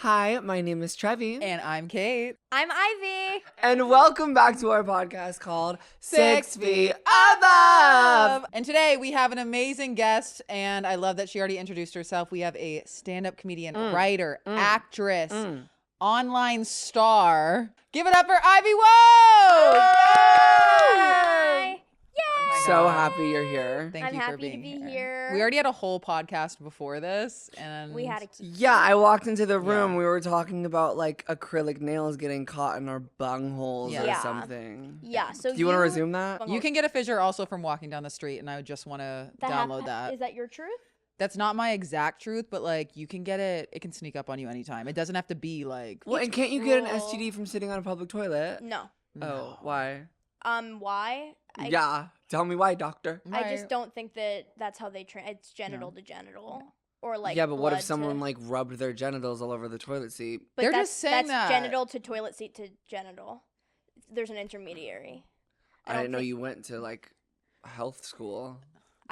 Hi, my name is Trevi. And I'm Kate. I'm Ivy. And welcome back to our podcast called 6 Feet Above. And today we have an amazing guest, and I love that she already introduced herself. We have a stand-up comedian, writer, actress, online star. Give it up for Ivy Wolk! Hi. Yay! So happy you're here. Thank I'm you for happy to being be here. We already had a whole podcast before this, and We had a key. Yeah, I walked into the room. Yeah. We were talking about like acrylic nails getting caught in our bungholes or Yeah. something. Yeah. So Do you want to resume that? You can get a fissure also from walking down the street, and I would just want to download that. Is that your truth? That's not my exact truth, but like you can get it. It can sneak up on you anytime. It doesn't have to be like. Well, and can't you get an Cool. STD from sitting on a public toilet? No. Oh, why? Why? Yeah, tell me why, doctor. I just don't think that that's how they train. It's genital to genital, or like. Yeah, but what if blood someone to... like rubbed their genitals all over the toilet seat? But They're that's, just saying that's that. genital to toilet seat to genital. There's an intermediary. I don't didn't know think- you went to like health school.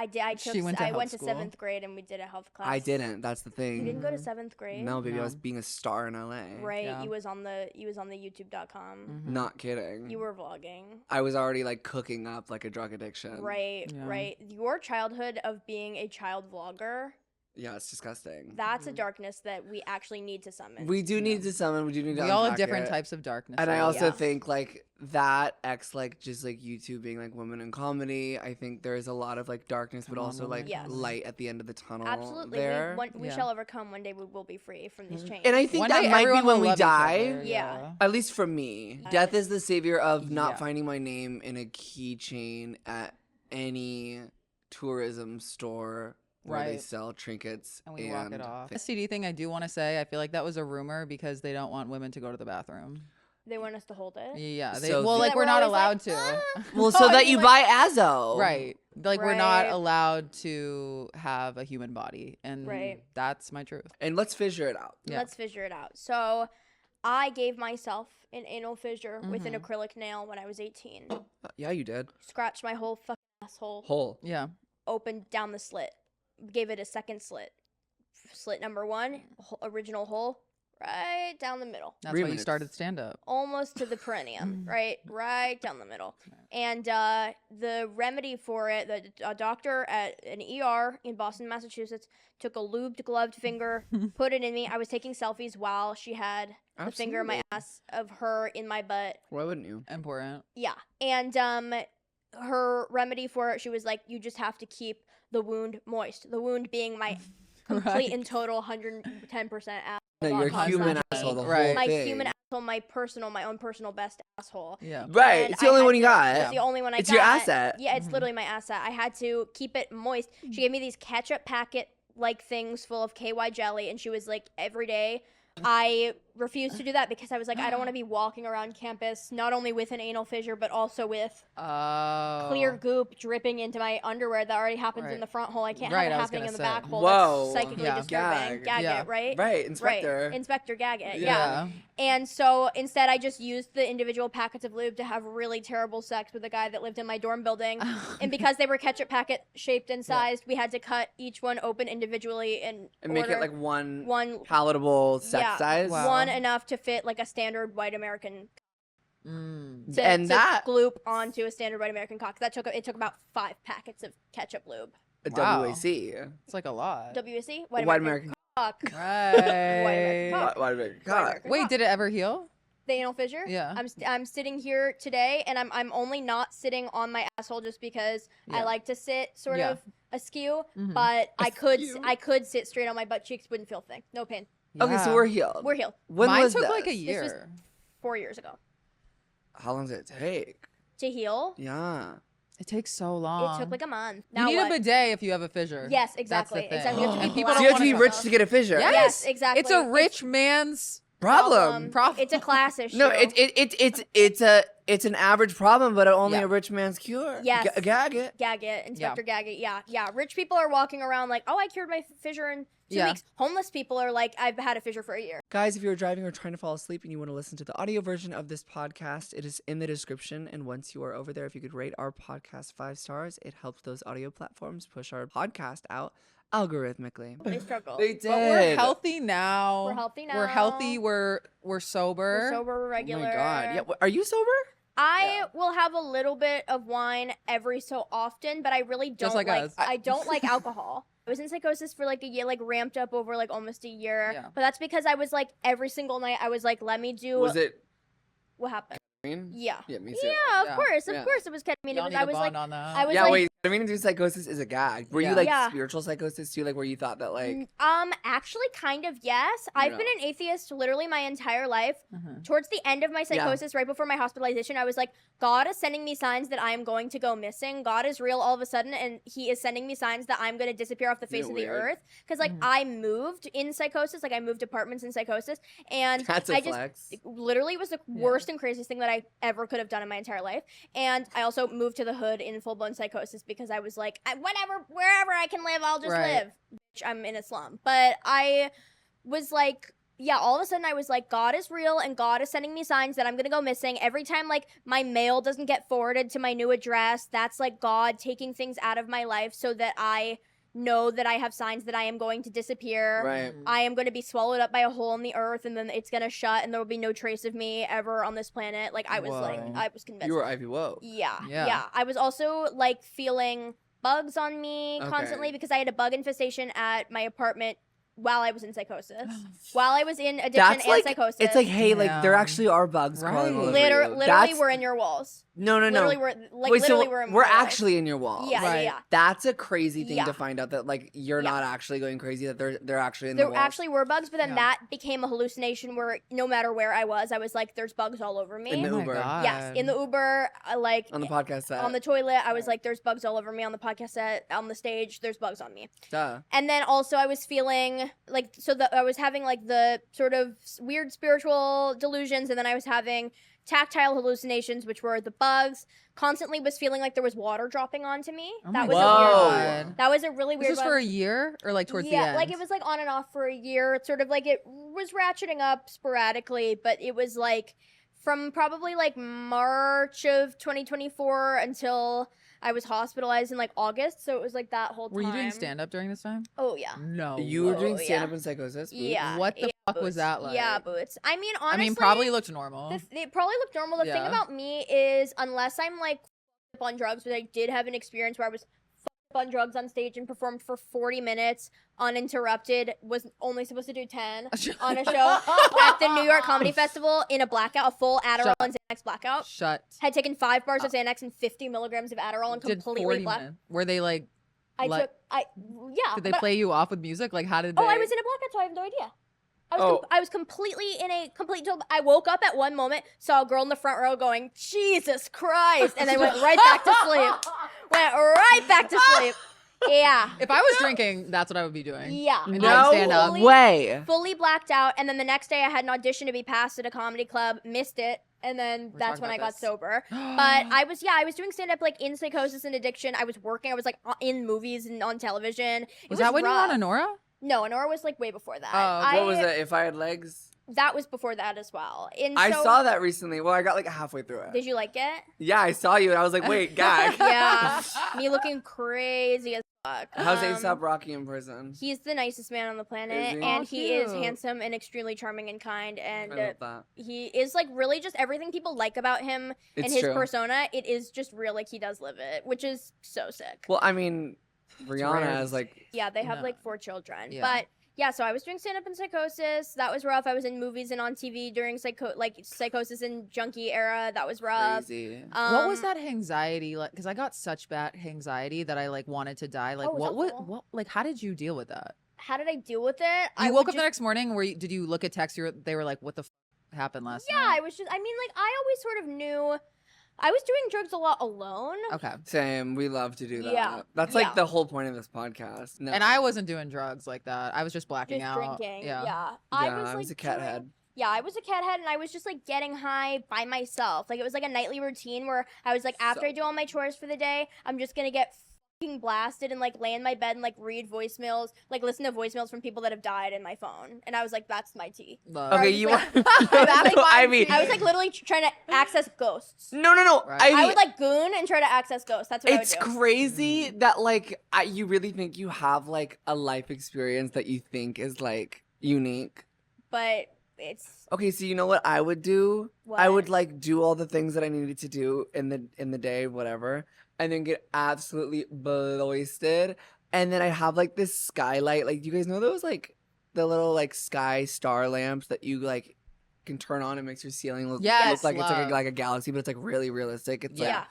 I did. She went to I health went to school. 7th grade and we did a health class. I didn't. That's the thing. You didn't go to 7th grade. No, baby, I No. was being a star in LA. Right. Yeah. You was on the YouTube.com. Not kidding. You were vlogging. I was already like cooking up like a drug addiction. Right, Yeah. right. Your childhood of being a child vlogger, Yeah, it's disgusting. that's a darkness that we actually need to summon. We do need to summon. We do need to. We all have unpack different it. types of darkness. And I right? also Yeah. think like that like just like YouTube being like women in comedy. I think there is a lot of like darkness, but also like Yes. light at the end of the tunnel. Absolutely. There. We Yeah. shall overcome. One day we will be free from these chains. And I think One that day might be everyone when will we love each die. other, Yeah. At least for me, death is the savior of not Yeah. finding my name in a keychain at any tourism store where they Right. sell trinkets And we walk it off. things. STD thing, I do want to say, I feel like that was a rumor because they don't want women to go to the bathroom. They want us to hold it. Yeah, they, So well, the- like That we're we're not always allowed like, to. Well, so Oh, that you you like- buy Azo. Right. Like we're not Right. allowed to have a human body, and Right. that's my truth. And let's figure it out. Yeah. Let's figure it out. So I gave myself an anal fissure with Mm-hmm. an acrylic nail when I was 18. Yeah, you did. Scratched my whole fucking asshole. Hole. Yeah. Opened down the slit. Gave it a second slit. Slit number 1, original hole, right down the middle. That's 3 why you minutes. started stand up. Almost to the perineum, right down the middle. And the remedy for it, a doctor at an ER in Boston, Massachusetts, took a lubed, gloved finger, put it in me. I was taking selfies while she had the finger in my ass of her in my butt. Why wouldn't you? Important. Yeah. And her remedy for it, she was like, you just have to keep the wound moist. The wound being my complete Right. and total 110% ass. No, your Constantly. human asshole, the Right. whole My thing. human asshole, my own personal best asshole. Yeah. Right. And It's the I only had one you to- got. It's the only one I It's got. your asset. Yeah, it's literally my asset. I had to keep it moist. She gave me these ketchup packet like things full of KY jelly, and she was like, every day. I refused to do that because I was like, I don't want to be walking around campus not only with an anal fissure but also with Oh. clear goop dripping into my underwear that already happens in Right. the front hole. I can't Right, have it I was happening gonna in the say. back hole. Whoa. That's psychically Yeah. disturbing. Gag. Gag Yeah. it, right? Right, inspector. Right. Inspector Gag it. Yeah. And so instead, I just used the individual packets of lube to have really terrible sex with a guy that lived in my dorm building. And because they were ketchup packet shaped and sized, we had to cut each one open individually and make it order like one one palatable sex yeah, size. Wow. one enough to fit like a standard white American. Mm. And that gloop onto a standard white American cock. It took about 5 packets of ketchup lube. Wow. WAC. It's like a lot. WC White American cock. Right. cock. White American White cock. American Wait, cock. did it ever heal? The anal fissure? Yeah. I'm sitting here today, and I'm only not sitting on my asshole just because I Yeah. like to sit sort Yeah. of askew, Mhm. but Askew. I could sit straight on my butt cheeks, wouldn't feel a thing, no pain. Okay, so Yeah. we're healed. We're healed. When Mine was took this? like a was year. 4 years ago How long did it take? to heal. Yeah. It takes so long. It took like a month. You Now need what? a bidet if you have a fissure. Yes, That's the exactly. thing. Exactly. You have to be And people So don't you have to be wanna rich go. to get a fissure. Yes. Yes, exactly. It's a rich man's Problem. Problem. It's a class issue. No, it's an average problem, but only Yeah. a rich man's cure. Yes. Gag it. Gag it, Inspector Gag it. Yeah. Rich people are walking around like, oh, I cured my fissure in 2 Yeah. weeks. Homeless people are like, I've had a fissure for a year. Guys, if you're driving or trying to fall asleep and you want to listen to the audio version of this podcast, it is in the description. And once you are over there, if you could rate our podcast 5 stars, it helps those audio platforms push our podcast out algorithmically. They struggle. They did. But we're healthy now. We're healthy now. We're healthy. We're sober. We're sober, we're Oh regular. my god. Yeah. Are you sober? I will have a little bit of wine every so often, but I really don't Just like us. I don't like alcohol. I was in psychosis for like a year, like ramped up over like almost a year. Yeah. But that's because I was like every single night I was like, let me do Was it what happened. ketamine? Yeah. Yeah, me too. Yeah, Yeah. of course Yeah. it was ketamine. Y'all It was, need I a was bond like on that. I was Yeah, like wait. I mean, do psychosis is a gag. Were you like Yeah. spiritual psychosis too? Like where you thought that like actually kind of yes. I've been Yeah. an atheist literally my entire life. Mhm. Towards the end of my psychosis, right before my hospitalization, I was like, God is sending me signs that I am going to go missing. God is real all of a sudden, and He is sending me signs that I'm going to disappear off the face You're of the weird. earth. Because, like, I moved in psychosis. Like, I moved apartments in psychosis. And that's a I just flex. literally was the worst and craziest thing that I ever could have done in my entire life. And I also moved to the hood in full blown psychosis because I was like, whatever, wherever I can live, I'll just Right. live. Bitch, I'm in a slum. But I was like, yeah, all of a sudden I was like, God is real and God is sending me signs that I'm gonna go missing. Every time like my mail doesn't get forwarded to my new address, that's like God taking things out of my life so that I know that I have signs that I am going to disappear. Right. I am going to be swallowed up by a hole in the earth and then it's going to shut and there will be no trace of me ever on this planet. Like I was Whoa. I was convinced. You were Ivy Woe. Yeah. Yeah. I was also like feeling bugs on me constantly Okay. because I had a bug infestation at my apartment while I was in psychosis. While I was in addiction That's and like psychosis. it's like, hey, like there Yeah. actually are bugs crawling all over Right. you. literally That's- we're in your walls. No, no, no. Literally we're like Wait, literally so we're in we're my walls. actually in your walls. Yeah, Right. yeah. That's a crazy thing Yeah. to find out that like you're Yeah. not actually going crazy, that they're actually in There the walls. actually were bugs, but then Yeah. that became a hallucination where no matter where I was like, there's bugs all over me. In the Oh my Uber. God. Yes, in the Uber, like on the podcast set. on the toilet, I was like, there's bugs all over me. On the podcast set, on the stage, there's bugs on me. Duh. And then also I was feeling like, I was having like the sort of weird spiritual delusions, and then I was having tactile hallucinations, which were the bugs. Constantly was feeling like there was water dropping onto me. Oh That my was Whoa. a weird God. one. That was a really This weird was one. for a year or like towards the end? Yeah, like it was like on and off for a year. It's sort of like it was ratcheting up sporadically, but it was like from probably like March of 2024 until I was hospitalized in like August. So it was like that whole time. Were you doing stand up during this time? Oh yeah. No. You were doing Oh, stand yeah. up in psychosis? Boots? Yeah. What the yeah, fuck was boots. that like? Yeah, boots. I mean, honestly, I mean, probably looked normal. it probably looked normal. The thing Yeah. about me is, unless I'm like up on drugs, but I did have an experience where I was up on drugs on stage and performed for 40 minutes uninterrupted. Was only supposed to do 10 on a show at the New York Comedy Festival in a blackout, a full Adderall Shut and Xanax blackout. Shut. Had taken 5 bars of Xanax and 50 milligrams of Adderall and Did completely 40 black. minutes. Were they like, I Let- took, yeah. did they but- play you off with music? Like, how did they? Oh, I was in a blackout, so I have no idea. Oh. I was completely in a complete. I woke up at one moment, saw a girl in the front row going, "Jesus Christ," and then went right back to sleep. Went right back to sleep. Yeah. If I was drinking, that's what I would be doing. Yeah. And No I'd stand up. way. Fully blacked out, and then the next day I had an audition to be passed at a comedy club, missed it, and then We're that's talking when I about got this. sober. But I was doing stand up like in psychosis and addiction. I was working. I was like in movies and on television. It Was that when you were rough. on Honora? No, Honora was like way before that. Oh, What was it? If I had legs? That was before that as well. And I so, saw that recently. Well, I got like halfway through it. Did you like it? Yeah, I saw you and I was like, wait, gag. Yeah, me looking crazy as fuck. How's ASAP Rocky in prison? He's the nicest man on the planet, Is he? and Aw, he is cute. handsome and extremely charming and kind, and I love that. he is like really just everything people like about him It's and his true. persona. It is just real, like he does live it, which is so sick. Well, I mean, Rihanna rare. is like, Yeah, they have No. like 4 children, Yeah. but. Yeah, so I was doing stand-up in psychosis. That was rough. I was in movies and on TV during psychosis and junkie era. That was rough. crazy. What was that anxiety like? Because I got such bad anxiety that I like wanted to die. Like, Oh, it was awful. what, like, how did you deal with that? How did I deal with it? You I woke would up the just- next morning. Did you look at text? They were like, "What the happened last Yeah, night?" I was just. I mean, like I always sort of knew. I was doing drugs a lot alone. Okay. Same. We love to do that. Yeah. That's like Yeah. the whole point of this podcast. No. And I wasn't doing drugs like that. I was just blacking Just out. drinking. Yeah. Yeah. I was like, a cat doing- head. Yeah, I was a cat head, and I was just like getting high by myself. Like it was like a nightly routine where I was like, after I do all my chores for the day, I'm just gonna get fucking blasted and like lay in my bed and like read voicemails, like listen to voicemails from people that have died in my phone. And I was like, that's my tea. Love. Okay, I was you like- were. That's like Ivy. I was like literally trying to access ghosts. No. Right. Ivy, I would like goon and try to access ghosts. That's what it's I would do. crazy that like you really think you have like a life experience that you think is like unique. But it's Okay, so you know what I would do? what? I would like do all the things that I needed to do in the day, whatever, and then get absolutely wasted. And then I have like this skylight. Like, do you guys know those like the little like sky star lamps that you like can turn on and makes your ceiling look, Yes, look like it's love. like a galaxy, but it's like really realistic. It's yeah. like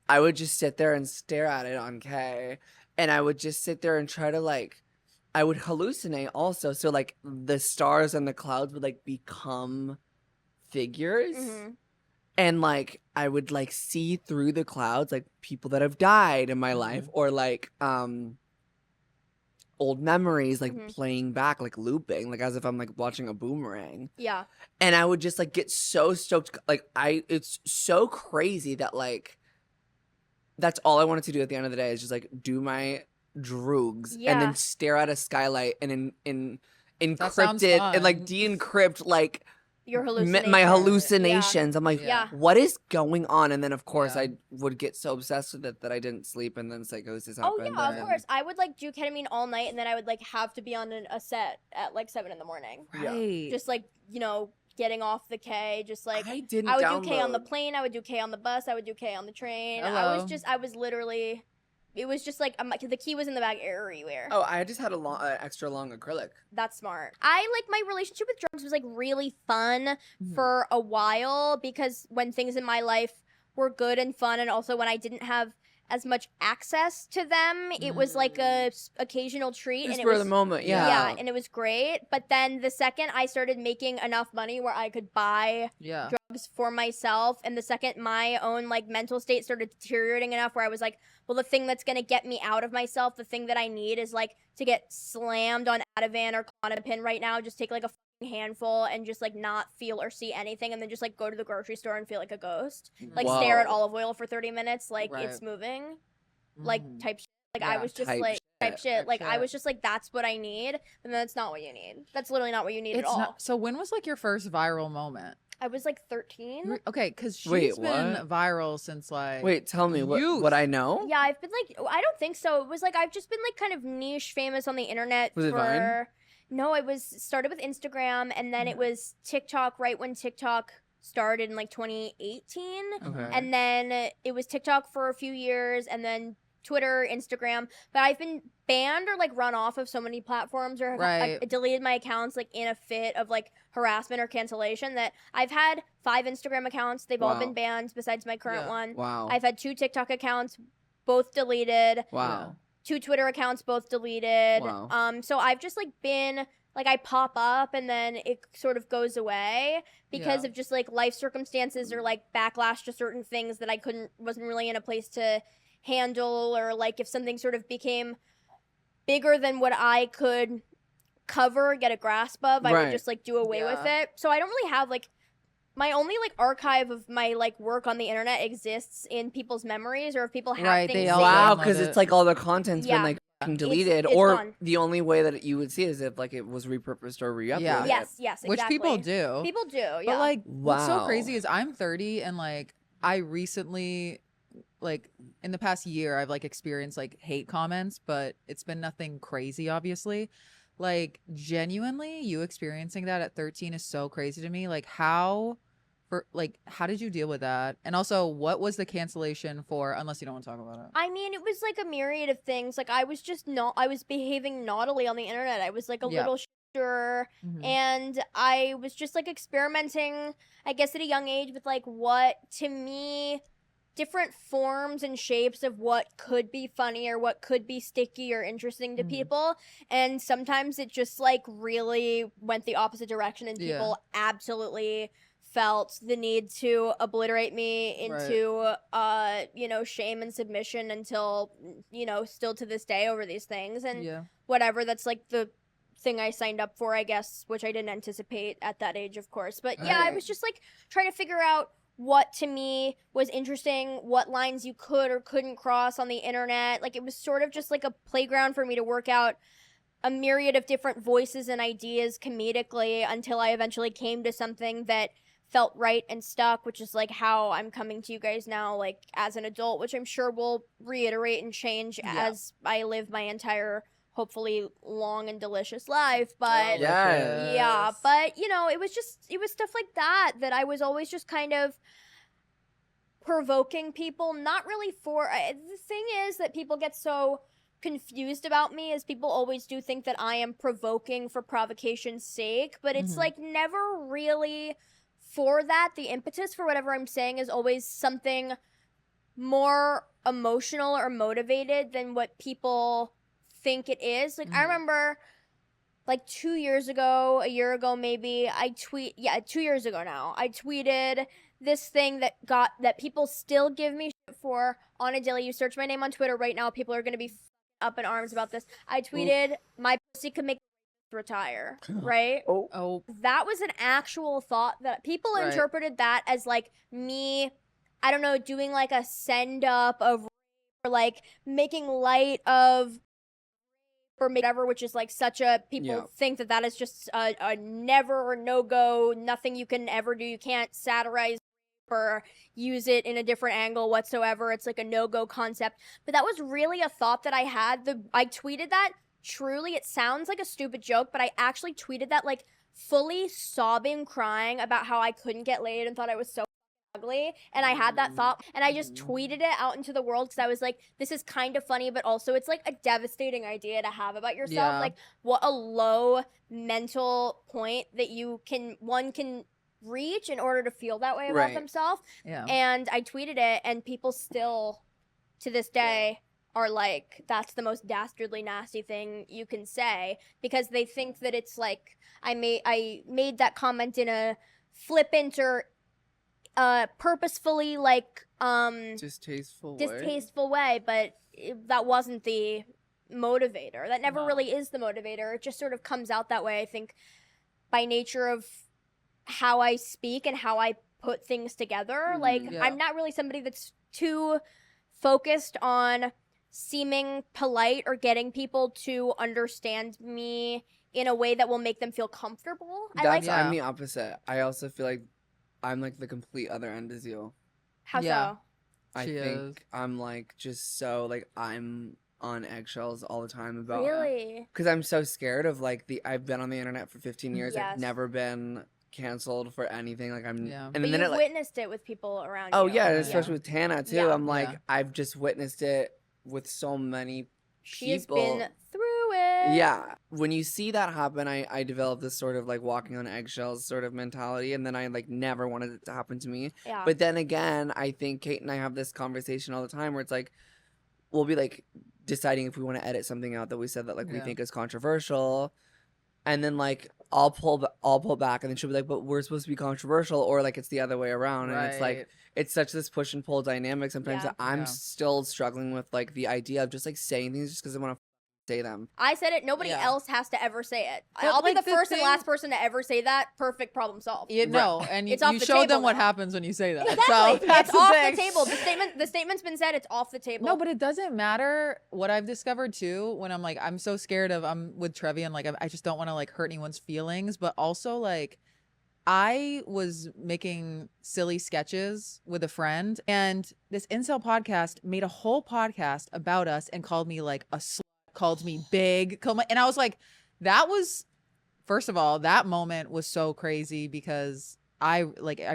I would just sit there and stare at it on K, and I would just sit there and try to like. I would hallucinate also. So like the stars and the clouds would like become figures. Mhm. And like I would like see through the clouds like people that have died in my Mm-hmm. life, or like old memories like Mhm. playing back, like looping, like as if I'm like watching a boomerang. Yeah. And I would just like get so stoked. Like it's so crazy that like that's all I wanted to do at the end of the day is just like do my droogs and Yeah. then stare at a skylight and That sounds encrypt it and like fun. de-encrypt like Your hallucinations. my hallucinations. I'm like, Yeah. what is going on? And then of course Yeah. I would get so obsessed with it that I didn't sleep, and then psychosis Oh happened. yeah, of and- course. I would like do ketamine all night, and then I would like have to be on a set at like 7 in the morning. Yeah. Right. Just like getting off the K. Just like I didn't. I would do K on the download. plane. I would do K on the bus. I would do K on the train. Hello. I was literally. It was just like the key was in the bag everywhere. Oh, I just had a extra long acrylic. That's smart. I like my relationship with drugs was like really fun Mhm. for a while, because when things in my life were good and fun, and also when I didn't have as much access to them, it was like a occasional treat, Just and it for was the moment, yeah. yeah, and it was great. But then the second I started making enough money where I could buy Yeah. drugs for myself, and the second my own like mental state started deteriorating enough where I was like, well, the thing that's gonna get me out of myself, the thing that I need is like to get slammed on Ativan or Klonopin right now, just take like a fucking handful and just like not feel or see anything, and then just like go to the grocery store and feel like a ghost, like stare at Whoa. olive oil for 30 minutes like Right. it's moving, like Mhm. type shit. Like I Yeah. was just Type like type shit. shit. Like I shit. was just like, that's what I need, but that's not what you need. That's literally not what you need It's at all. not. So when was like your first viral moment? I was like 13. Okay, because she's Wait, been what? viral since like. Wait, tell me Youth. what I know. Yeah, I've been like, I don't think so. It was like I've just been like kind of niche famous on the internet Was it Vine? No, it was started with Instagram, and then it was TikTok right when TikTok started in like 2018. Okay. And then it was TikTok for a few years, and then Twitter, Instagram. But I've been banned or like run off of so many platforms, or have Right. deleted my accounts like in a fit of like harassment or cancellation, that I've had 5 Instagram accounts. They've all Wow. been banned besides my current Yeah. one. Wow. I've had 2 TikTok accounts, both deleted. Wow. 2 Twitter accounts, both deleted. Wow. So I've just like been like, I pop up and then it sort of goes away because Yeah. of just like life circumstances or like backlash to certain things that I wasn't really in a place to handle, or like if something sort of became bigger than what I could cover, get a grasp of, I Right. would just like do away with Yeah. it. So I don't really have like, my only like archive of my like work on the internet exists in people's memories, or if people have Right, things they all saved. Wow, download because it. it's like all the content's Yeah. been like fucking deleted, it's or gone. the only way that you would see is if like it was repurposed or re-uploaded. Yeah. Yes, exactly. Which people do. People do, yeah. But like, what's so Wow. crazy is I'm 30, and like I recently, like in the past year, I've like experienced like hate comments, but it's been nothing crazy, obviously. Like genuinely, you experiencing that at 13 is so crazy to me. Like how did you deal with that? And also, what was the cancellation for? Unless you don't want to talk about it. I mean, it was like a myriad of things. Like I was behaving naughtily on the internet. I was like a Yeah. little sure, Mhm. and I was just like experimenting, I guess at a young age, with like what to me different forms and shapes of what could be funny or what could be sticky or interesting to Mhm. people. And sometimes it just like really went the opposite direction, and Yeah. people absolutely felt the need to obliterate me into shame and submission until still to this day over these things. And Yeah. whatever, that's like the thing I signed up for, I guess, which I didn't anticipate at that age, of course. But yeah, I Right. was just like trying to figure out what to me was interesting, what lines you could or couldn't cross on the internet. Like, it was sort of just like a playground for me to work out a myriad of different voices and ideas comedically until I eventually came to something that felt right and stuck, which is like how I'm coming to you guys now, like as an adult, which I'm sure will reiterate and change as I live my entire, hopefully long and delicious life. But yeah, but you know, it was stuff like that I was always just kind of provoking people, not really for. The thing is that people get so confused about me is people always do think that I am provoking for provocation's sake, but it's like never really for that. The impetus for whatever I'm saying is always something more emotional or motivated than what people think it is. Like I remember like 2 years ago, a year ago maybe, 2 years ago now, I tweeted this thing that people still give me shit for on a daily. You search my name on Twitter right now, people are going to be up in arms about this. I tweeted, my pussy could make retire, right? That was an actual thought that people interpreted that as like me, I don't know, doing like a send up of, or like making light of, or whatever, which is like such a, people think that is just a never or no go, nothing you can ever do. You can't satirize or use it in a different angle whatsoever. It's like a no-go concept. But that was really a thought that I had. I tweeted that. Truly, it sounds like a stupid joke, but I actually tweeted that like fully sobbing, crying about how I couldn't get laid and thought I was so ugly. And I had that thought and I just tweeted it out into the world because I was like, this is kind of funny, but also it's like a devastating idea to have about yourself. Like, what a low mental point that one can reach in order to feel that way about themselves. And I tweeted it, and people still to this day are like, that's the most dastardly nasty thing you can say, because they think that it's like I made that comment in a flippant or purposefully like distasteful way, but that wasn't the motivator. That never really is the motivator. It just sort of comes out that way, I think, by nature of how I speak and how I put things together. Like, I'm not really somebody that's too focused on seeming polite or getting people to understand me in a way that will make them feel comfortable. I'm the opposite. I also feel like I'm like the complete other end as you. How so? I think I'm like just so like I'm on eggshells all the time about because I'm so scared of like I've been on the internet for 15 years. I've never been canceled for anything. Like I'm and but then you've witnessed it with people around you. Oh yeah, especially with Tana too. I'm like I've just witnessed it with so many people. She has been through it. Yeah. When you see that happen, I developed this sort of like walking on eggshells sort of mentality, and then I like never wanted it to happen to me. Yeah. But then again, I think Kate and I have this conversation all the time where it's like we'll be like deciding if we want to edit something out that we said that like we think is controversial, and then like I'll pull back, and then she'll be like, but we're supposed to be controversial, or like it's the other way around. And it's like it's such this push and pull dynamic sometimes that I'm still struggling with like the idea of just like saying things just because I want to say them. I said it. Nobody else has to ever say it. I'll be the first and last person to ever say that. Perfect, problem solved. No, and you showed them what happens when you say that. Exactly. So that's it's off the table. The statement's been said. It's off the table. No, but it doesn't matter. What I've discovered too, when I'm like, I'm so scared of, I'm with Trevi and like, I just don't want to like hurt anyone's feelings, but also like, I was making silly sketches with a friend, and this incel podcast made a whole podcast about us and called me like a slut, called me big, and I was like, that was, first of all, that moment was so crazy because I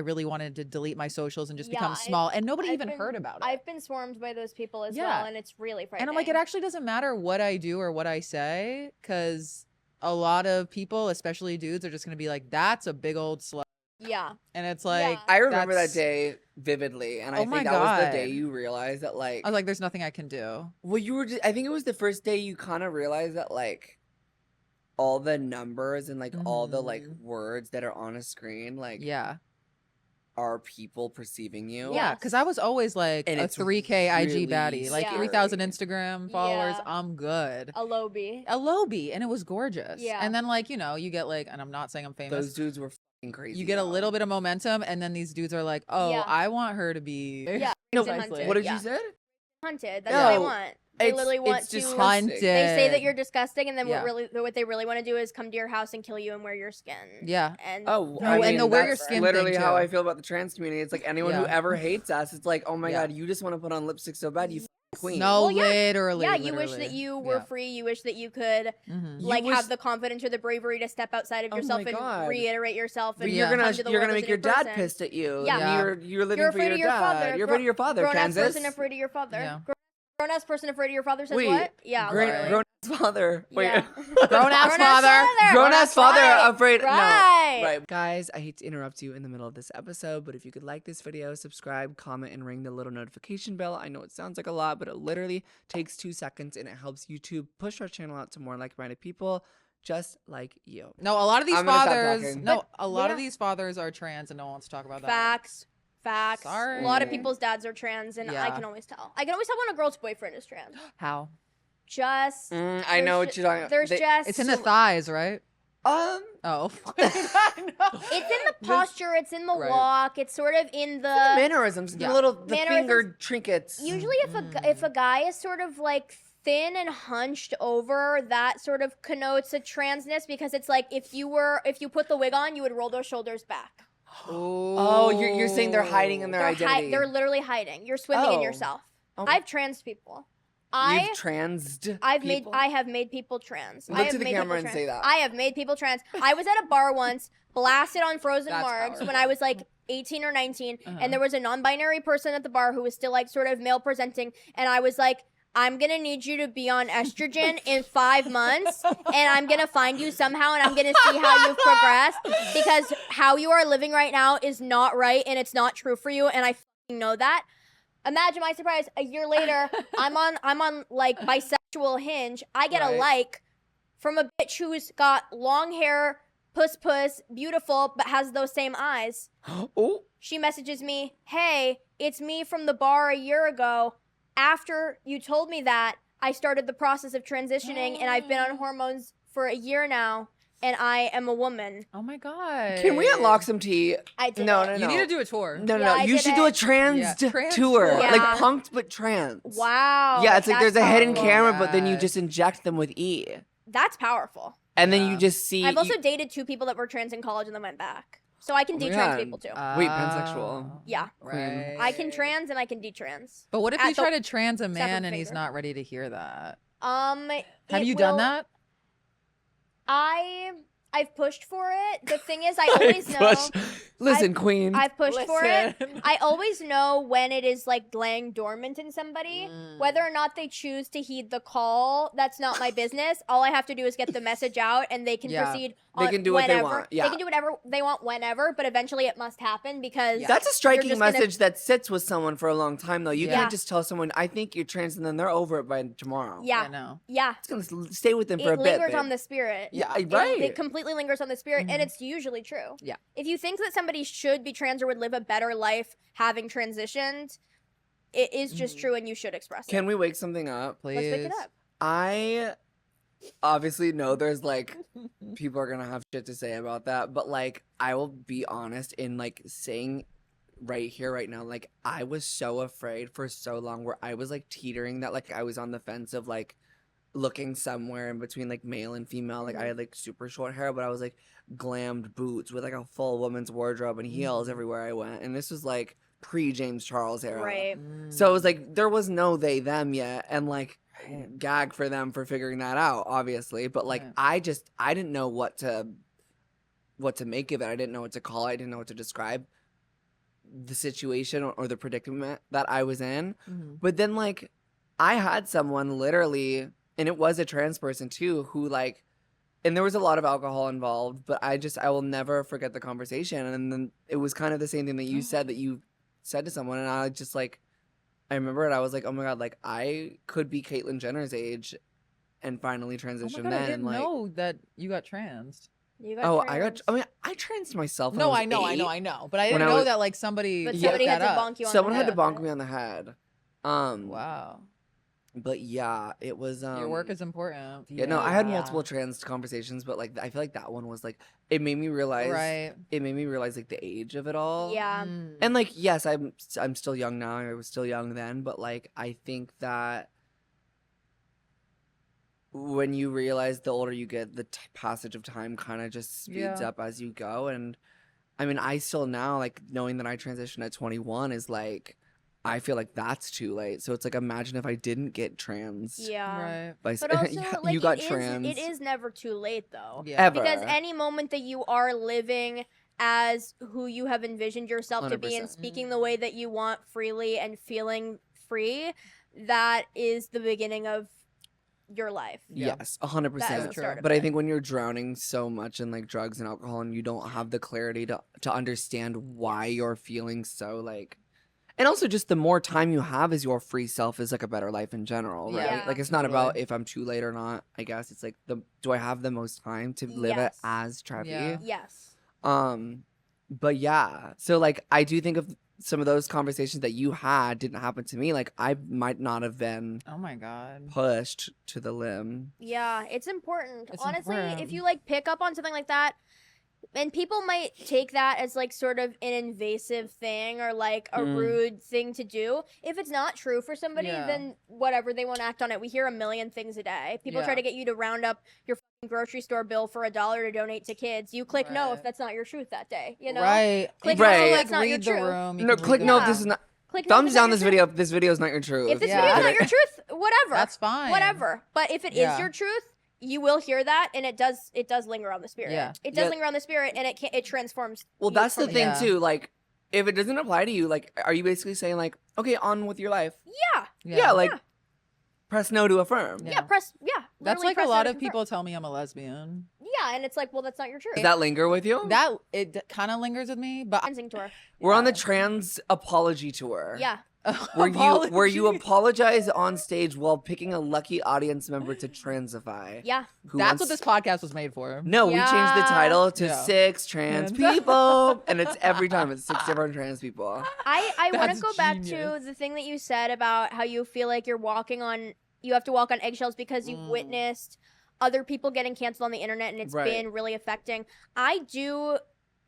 really wanted to delete my socials and just become small, and nobody even heard about it. I've been swarmed by those people as well, and it's really frightening. And I'm like, it actually doesn't matter what I do or what I say, because a lot of people, especially dudes, are just gonna be like, that's a big old slut. Yeah. And it's like, I remember that day vividly, and I think that was the day you realized that like I was like, there's nothing I can do. Well, you were I think it was the first day you kind of realized that like all the numbers and like all the like words that are on a screen like are people perceiving you. Yeah, because I was always like and a 3K really IG baddie, like 3,000 Instagram followers. I'm good. A Lobie. And it was gorgeous. Yeah. And then like, you know, you get like, and I'm not saying I'm famous. Those dudes were crazy. You get a though. little bit of momentum, and then these dudes are like, "Oh, Yeah. I want her to be." Yeah, No, raped and hunted. what did Yeah. you say? Hunted. That's what they No, want. They literally want it's to. disgusting. Hunted. They say that you're disgusting, and then Yeah. what they really want to do is come to your house and kill you and wear your skin. Yeah. And Oh, throw I you mean, in they'll wear your that's skin literally thing, how too. I feel about the trans community. It's like anyone who Yeah. ever hates us, it's like, oh my Yeah. god, you just want to put on lipstick so bad, you queen. No, Well, yeah. literally. Yeah, you wish literally. that you were Yeah. free. You wish that you could Mhm. like You wish- have the confidence or the bravery to step outside of Oh yourself my and God. reiterate yourself. But And you're Yeah. gonna come to the you're world gonna as make a your new dad person. pissed at you. Yeah. And you're living You're for afraid your of your dad. father. You're afraid of your father, Grown-ass Kansas. person afraid of your father. Yeah. Grown-ass person afraid of your father says Wait, what? Yeah, literally. grown-ass father. Wait. Yeah. Grown-ass father. Grown-ass father Right. afraid. Right. No. Right. Guys, I hate to interrupt you in the middle of this episode, but if you could like this video, subscribe, comment, and ring the little notification bell. I know it sounds like a lot, but it literally takes 2 seconds, and it helps YouTube push our channel out to more like-minded people just like you. No, a lot of these I'm gonna stop fathers. talking. No, a lot of yeah. these fathers are trans, and no one wants to talk about that. Facts. Sorry. A lot of people's dads are trans, and I Yeah. can always tell. I can always tell when a girl's boyfriend is trans. How? Just. I know what you're talking about. There's just. It's in the thighs, right? Oh. It's in the posture. It's in the Right. walk. It's sort of in the. mannerisms, Yeah. the little Mannerisms. finger trinkets. Usually, if a guy is sort of like thin and hunched over, that sort of connotes a transness because it's like if you put the wig on, you would roll those shoulders back. Oh, you're saying they're hiding in their identity. They're literally hiding. You're swimming in Oh. yourself. Oh. I've trans people. You've transed people? I have made people trans. Look I have to the made camera people and say trans. that. I have made people trans. I was at a bar once, blasted on frozen That's margs powerful. when I was like 18 or 19, Uh-huh. and there was a non-binary person at the bar who was still like sort of male presenting, and I was like, I'm gonna need you to be on estrogen in 5 months, and I'm gonna find you somehow, and I'm gonna see how you've progressed, because how you are living right now is not right, and it's not true for you, and I fucking know that. Imagine my surprise. A year later, I'm on like bisexual Hinge. I get a Right. like from a bitch who's got long hair, puss, beautiful, but has those same eyes. Oh, She messages me, "Hey, it's me from the bar a year ago. After you told me that, I started the process of transitioning, and I've been on hormones for a year now, and I am a woman." Oh my god. can we unlock some tea? I did No, it. no, You need to do a tour. No, Yeah, I you did should do a it. trans Yeah, trans tour. tour. Like Yeah. punked but trans. Wow. Yeah, it's like that's there's a hidden powerful. camera, but then you Yes. just inject them with E. That's powerful. And then Yeah. you just see. I've also you- dated 2 people that were trans in college and then went back. So I can Oh my de-trans God. people too. Wait, pansexual. Yeah. Right. I can trans and I can de-trans. But what if At you the try to trans a seventh man and he's finger. not ready to hear that? Have Have you done that? I've pushed for it. The thing is, I always know. Listen, queen. I've pushed for it. Listen. I always know when it is like laying dormant in somebody. Mm. Whether or not they choose to heed the call, that's not my business. All I have to do is get the message out, and they can Yeah. proceed. They on can do what they whenever. want, yeah. They can do whatever they want whenever, but eventually it must happen because That's a striking just gonna- message that sits with someone for a long time, though. You Yeah. can't just tell someone, I think you're trans, and then they're over it by tomorrow. Yeah. I know. Yeah. It's going to stay with them for It a bit. lingers babe. on the spirit. Yeah, It- right. It completely lingers on the spirit, and Mhm. it's usually true. Yeah. If you think that somebody should be trans or would live a better life having transitioned, it is just Mhm. true, and you should express Can it. we wake something up? Please. Let's pick it up. I obviously know there's like people are gonna have shit to say about that, but like I will be honest in like saying right here right now, like I was so afraid for so long where I was like teetering that like I was on the fence of like looking somewhere in between like male and female. Like I had like super short hair, but I was like glammed boots with like a full woman's wardrobe and heels Mhm. everywhere I went. And this was like pre James Charles era. Right. So it was like there was no they them yet, and like Right. gag for them for figuring that out, obviously. But like Right. I didn't know what to make of it. I didn't know what to call it. I didn't know what to describe the situation or the predicament that I was in. Mhm. But then like I had someone literally, and it was a trans person too, who like, and there was a lot of alcohol involved, but I will never forget the conversation. And then it was kind of the same thing that you said, that you said to someone, and I just like, I remember it. I was like, oh my God, like I could be Caitlyn Jenner's age and finally Oh my transition God, I then. didn't And like, know that you got trans. You got oh, trans. I transed myself. When No, I, was I know, 8. I know. But I When didn't I know was- that like somebody But looked somebody had that to up. bonk you on Someone the had to head. bonk me on the head. Wow. But yeah, it was Your work is important. Yeah, no, I had multiple trans conversations, but like I feel like that one was like it made me realize like the age of it all. Yeah. And like yes, I'm still young now. I was still young then, but like I think that when you realize the older you get, the passage of time kind of just speeds up as you go. And I mean, I still now like knowing that I transitioned at 21 is like I feel like that's too late. So it's like imagine if I didn't get trans. Yeah. Right. But also, yeah, like, you got trans. it is never too late, though. Yeah. Ever. Because any moment that you are living as who you have envisioned yourself to be and 100%. speaking the way that you want freely and feeling free, that is the beginning of your life. Yeah. Yes, That is 100%. the start of But I it. think when you're drowning so much in like drugs and alcohol and you don't have the clarity to understand why you're feeling so like, and also just the more time you have as your free self is like a better life in general, right? Yeah. Like it's not Totally. about if I'm too late or not. I guess it's like do I have the most time to live it Yes. as Trevi? Yeah. Yes. But yeah, so like I do think of some of those conversations that you had didn't happen to me. Like I might not have been Oh my God. pushed to the limb. Yeah, it's important. It's Honestly, important. if you like pick up on something like that, and people might take that as like sort of an invasive thing or like a rude thing to do. If it's not true for somebody, Yeah. then whatever, they won't act on it. We hear a million things a day. People try Yeah. to get you to round up your fucking grocery store bill for $1 to donate to kids. You click no if Right. that's not your truth that day. You know, Right. Click You no also, if like it's not your read the truth. room. You No, can click read no the if this Yeah. is not. Click no if Thumbs it's not down your this truth. video if this video is not your truth. If this Yeah. video is not your truth, whatever. That's fine. Whatever. But if it is Yeah. your truth, you will hear that, and it does linger on the spirit. Yeah. It does Yeah. linger on the spirit, and it transforms. Well, you that's the from thing Yeah. too. Like, if it doesn't apply to you, like, are you basically saying like, okay, on with your life? Yeah. Yeah, like, Yeah. press no to affirm. Yeah. Yeah. Press. Yeah. That's literally like a press lot no to of confirm. people tell me I'm a lesbian. Yeah, and it's like, well, that's not your truth. Does that linger with you? That it kind of lingers with me, but cleansing tour. We're on the trans apology tour. Yeah. Where you apologize on stage while picking a lucky audience member to transify. Yeah. Who That's wants- what this podcast was made for. No, we changed the Yeah. title to Yeah. 6 trans Trans. people, and it's every time it's 6 different trans people. I want to That's go back to genius. the thing that you said about how you feel like you have to walk on eggshells because you've witnessed other people getting canceled on the internet and it's Right. been really affecting. I do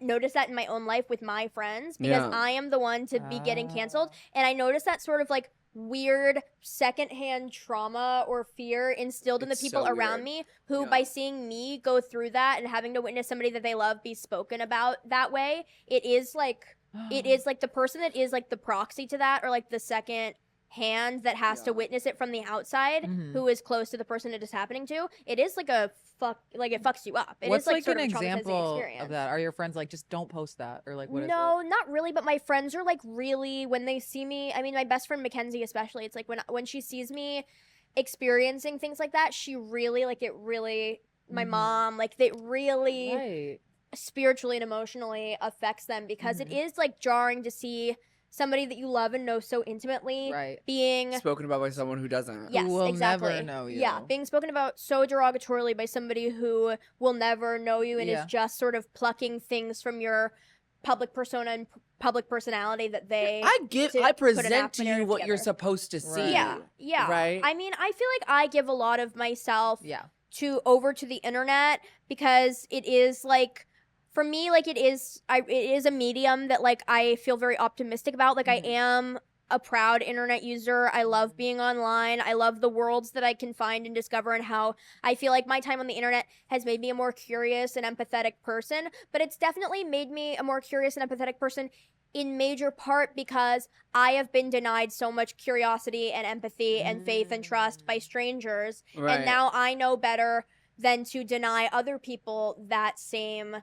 notice that in my own life with my friends because Yeah. I am the one to be getting canceled, and I notice that sort of like weird secondhand trauma or fear instilled in the It's people so around weird. me who Yeah. by seeing me go through that and having to witness somebody that they love be spoken about that way, it is like the person that is like the proxy to that, or like the second hand that has to Yeah. witness it from the outside, Mhm. who is close to the person it is happening to. It is like it fucks you up. It What's is like like sort an of a traumatizing example experience. of that? Are your friends like, just don't post that, or like what is No, it? not really. But my friends are like really, when they see me. I mean, my best friend Mackenzie especially. It's like when she sees me experiencing things like that, she really like it. Really, my Mhm. mom, like it really Right. spiritually and emotionally affects them because it is like jarring to see somebody that you love and know so intimately Right. being Spoken about by someone who doesn't. yes, will exactly. never know you. Yeah, being spoken about so derogatorily by somebody who will never know you and Yeah. is just sort of plucking things from your public persona and public personality that they I to put an present to act you what you're together. supposed to see. Right. yeah. Right? I mean, I feel like I give a lot of myself Yeah. over to the internet because it is like, for me, like it is a medium that like I feel very optimistic about. Like I am a proud internet user. I love being online. I love the worlds that I can find and discover, and how I feel like my time on the internet has made me a more curious and empathetic person. But it's definitely made me a more curious and empathetic person in major part because I have been denied so much curiosity and empathy and faith and trust by strangers. Right. And now I know better than to deny other people that same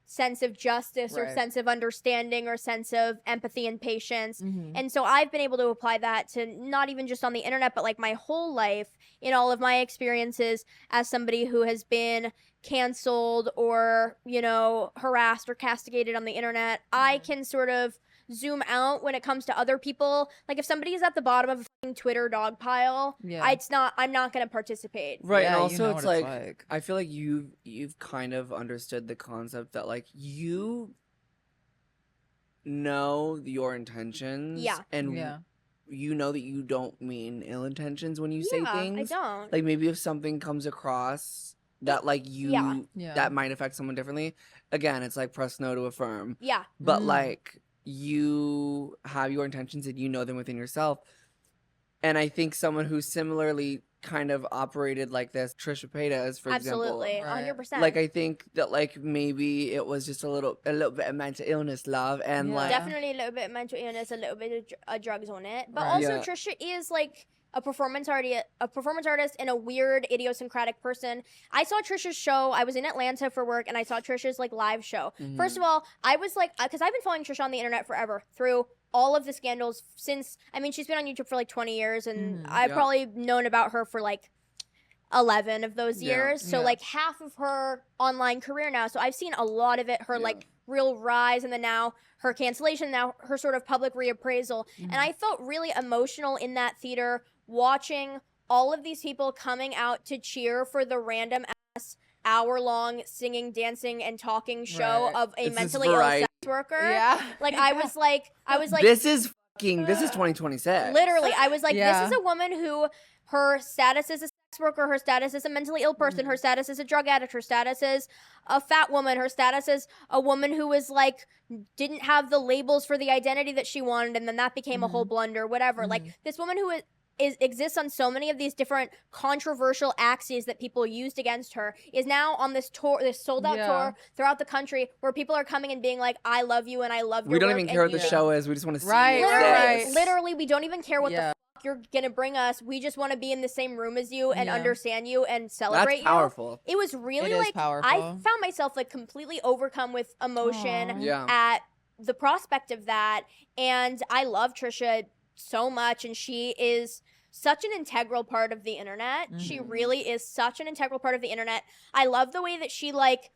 sense of justice or Right. sense of understanding or sense of empathy and patience. Mhm. And so I've been able to apply that to not even just on the internet, but like my whole life in all of my experiences as somebody who has been canceled or, harassed or castigated on the internet. I can sort of zoom out when it comes to other people. Like if somebody is at the bottom of a fucking Twitter dog pile, Yeah. I'm not going to participate. Right, Yeah, and you also know it's what it's like, like. I feel like you've kind of understood the concept that like you know your intentions, Yeah. and Yeah. you know that you don't mean ill intentions when you say I things. don't. Like maybe if something comes across that like you Yeah. that might affect someone differently. Again, it's like press no to affirm. Yeah. But like you have your intentions and you know them within yourself. And I think someone who similarly kind of operated like this, Trisha Paytas, for Absolutely. example. 100%. Like I think that like maybe it was just a little bit of mental illness, love, and Yeah. like Definitely a little bit of mental illness, a little bit of drugs on it. But Right. also Yeah. Trisha is like a performance artist and a weird idiosyncratic person. I saw Trisha's show. I was in Atlanta for work and I saw Trisha's like live show. First of all, I was like, because I've been following Trisha on the internet forever through all of the scandals since, I mean, she's been on YouTube for like 20 years and I've Yeah. probably known about her for like 11 of those Yeah. years. So Yeah. like half of her online career now. So I've seen a lot of it, her Yeah. like real rise and then now her cancellation, now her sort of public reappraisal. And I felt really emotional in that theater watching all of these people coming out to cheer for the random ass hour-long singing, dancing, and talking show Right. of a It's this mentally ill variety. sex worker. Yeah. Like I was like this is 2026. literally, I was like, Yeah. this is a woman who her status is a sex worker, her status is a mentally ill person, her status is a drug addict, her status is a fat woman, her status is a woman who was like didn't have the labels for the identity that she wanted, and then that became a whole blunder, whatever. Like this woman who exists on so many of these different controversial axes that people used against her is now on this tour, this sold out Yeah. tour throughout the country where people are coming and being like, I love you and I love your We don't work even and care what you the should show is. We just want to see Right, you Literally, exist. literally, we don't even care what Yeah. the fuck you're gonna bring us. We just want to be in the same room as you and Yeah. understand you and celebrate That's powerful. you. It was really It is like I powerful. found myself like completely overcome with emotion Aw. Yeah. at the prospect of that. And I love Trisha so much, and she is such an integral part of the internet. She really is such an integral part of the internet. I love the way that she like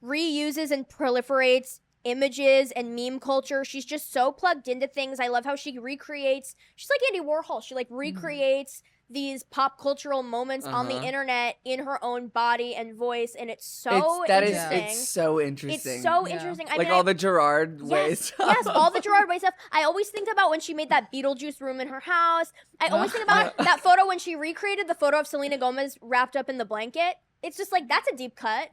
reuses and proliferates images and meme culture. She's just so plugged into things. I love how she recreates. She's like Andy Warhol. She like recreates these pop cultural moments on the internet in her own body and voice, and it's so interesting. It's so interesting. It's so Yeah. interesting. I like mean, all the Gerard way yes, stuff. yes, all the Gerard Way stuff. I always think about when she made that Beetlejuice room in her house. I always think about that photo when she recreated the photo of Selena Gomez wrapped up in the blanket. It's just like, that's a deep cut.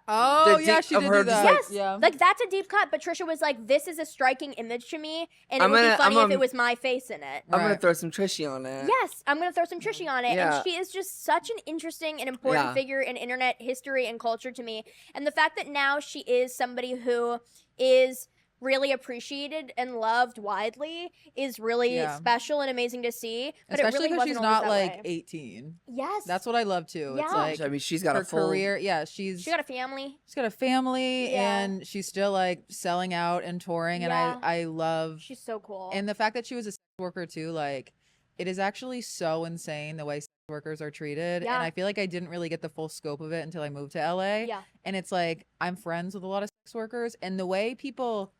Oh, the yeah, deep she of did her do just, that. Yes, Yeah. like that's a deep cut. But Trisha was like, "This is a striking image to me, and it I'm would gonna- be funny I'm if gonna- it was my face in it." I'm gonna Right. throw some Trishy on it. Yes, I'm gonna throw some Trishy on it, Yeah. and she is just such an interesting and important Yeah. figure in internet history and culture to me. And the fact that now she is somebody who is really appreciated and loved widely is really Yeah. special and amazing to see. But Especially it really because wasn't she's always not that like way. 18. Yes, That's what I love too. It's Yeah. like I mean, she's got her a full career. Yeah, she's she got a family. got a family Yeah. and she's still like selling out and touring. And Yeah. I love She's so cool. and the fact that she was a sex worker too. Like it is actually so insane the way sex workers are treated. Yeah. And I feel like I didn't really get the full scope of it until I moved to LA. Yeah. And it's like I'm friends with a lot of sex workers, and the way people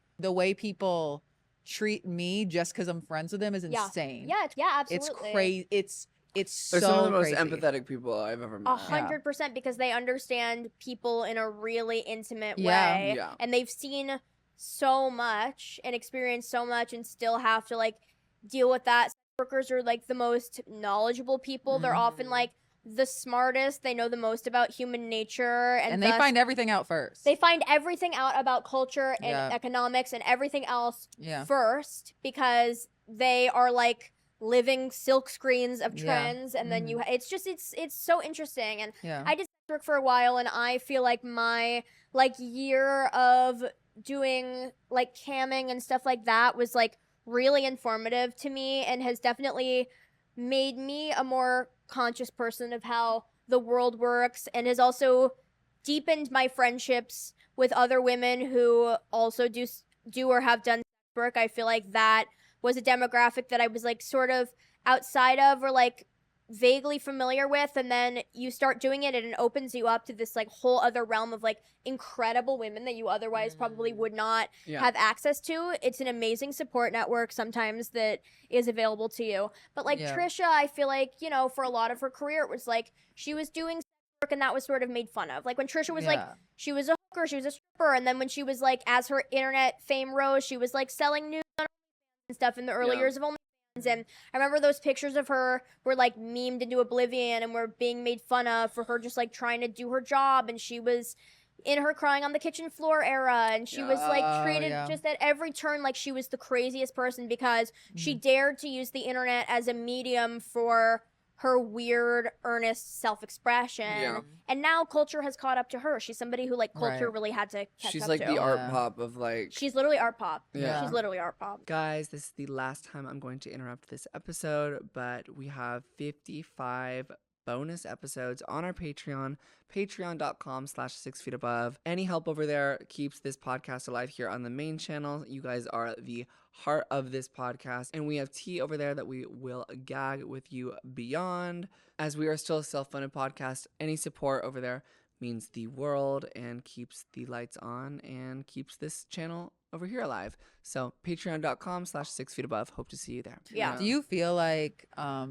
treat me just because I'm friends with them is Yeah. insane. yeah, yeah, It's absolutely. crazy. It's They're so some of the most crazy. empathetic people I've ever met. 100% because they understand people in a really intimate Yeah. way. Yeah. And they've seen so much and experienced so much and still have to like deal with that. Sex workers are like the most knowledgeable people. They're often like the smartest. They know the most about human nature, And they thus find everything out first. they find everything out about culture and Yeah. economics and everything else Yeah. first because they are like living silk screens of Yeah. trends, and then you it's just it's so interesting. And Yeah. I did sex work for a while, and I feel like my like year of doing like camming and stuff like that was like really informative to me and has definitely made me a more conscious person of how the world works, and has also deepened my friendships with other women who also do or have done sex work. I feel like that was a demographic that I was like sort of outside of or like vaguely familiar with, and then you start doing it and it opens you up to this like whole other realm of like incredible women that you otherwise probably would not Yeah. have access to. It's an amazing support network sometimes that is available to you. But like Yeah. Trisha, I feel like, you know, for a lot of her career it was like she was doing sex work and that was sort of made fun of. Like when Trisha was like Yeah. she was a hooker, she was a stripper, and then when she was like as her internet fame rose, she was like selling nudes on and stuff in the early Yeah. years of OnlyFans. And I remember those pictures of her were like memed into oblivion and were being made fun of for her just like trying to do her job, and she was in her crying on the kitchen floor era, and she was like treated just at every turn like she was the craziest person because she dared to use the internet as a medium for her weird, earnest self-expression. Yeah. And now culture has caught up to her. She's somebody who like culture really had to catch She's up like to. the art pop of like. She's literally art pop. Yeah. She's literally art pop. Guys, this is the last time I'm going to interrupt this episode, but we have 55 bonus episodes on our Patreon, patreon.com/6feetabove. Any help over there keeps this podcast alive here on the main channel. You guys are the heart of this podcast, and we have tea over there that we will gag with you beyond. As we are still a self-funded podcast, any support over there means the world and keeps the lights on and keeps this channel over here alive. So patreon.com/6feetabove. Hope to see you there. Yeah. Do you feel like, I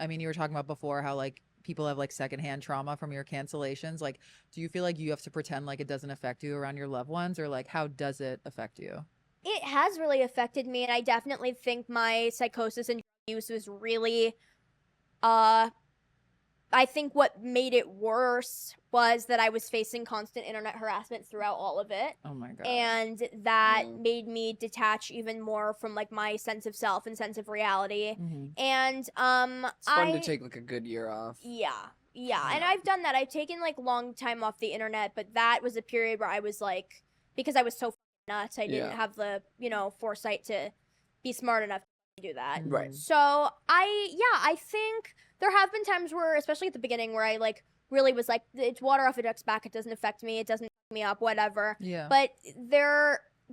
mean, you were talking about before how like people have like secondhand trauma from your cancellations. Like, do you feel like you have to pretend like it doesn't affect you around your loved ones, or like how does it affect you? It has really affected me, and I definitely think my psychosis and drug use was really, I think what made it worse was that I was facing constant internet harassment throughout all of it. Oh my God. And that made me detach even more from like my sense of self and sense of reality. And It's fun to take like a good year off. Yeah. And I've done that. I've taken like long time off the internet, but that was a period where I was like, because I was so nuts, I didn't have the, foresight to be smart enough to do that. Right. So I think there have been times where, especially at the beginning, where I like really was like, it's water off a duck's back. It doesn't affect me. It doesn't fuck me up, whatever. Yeah. But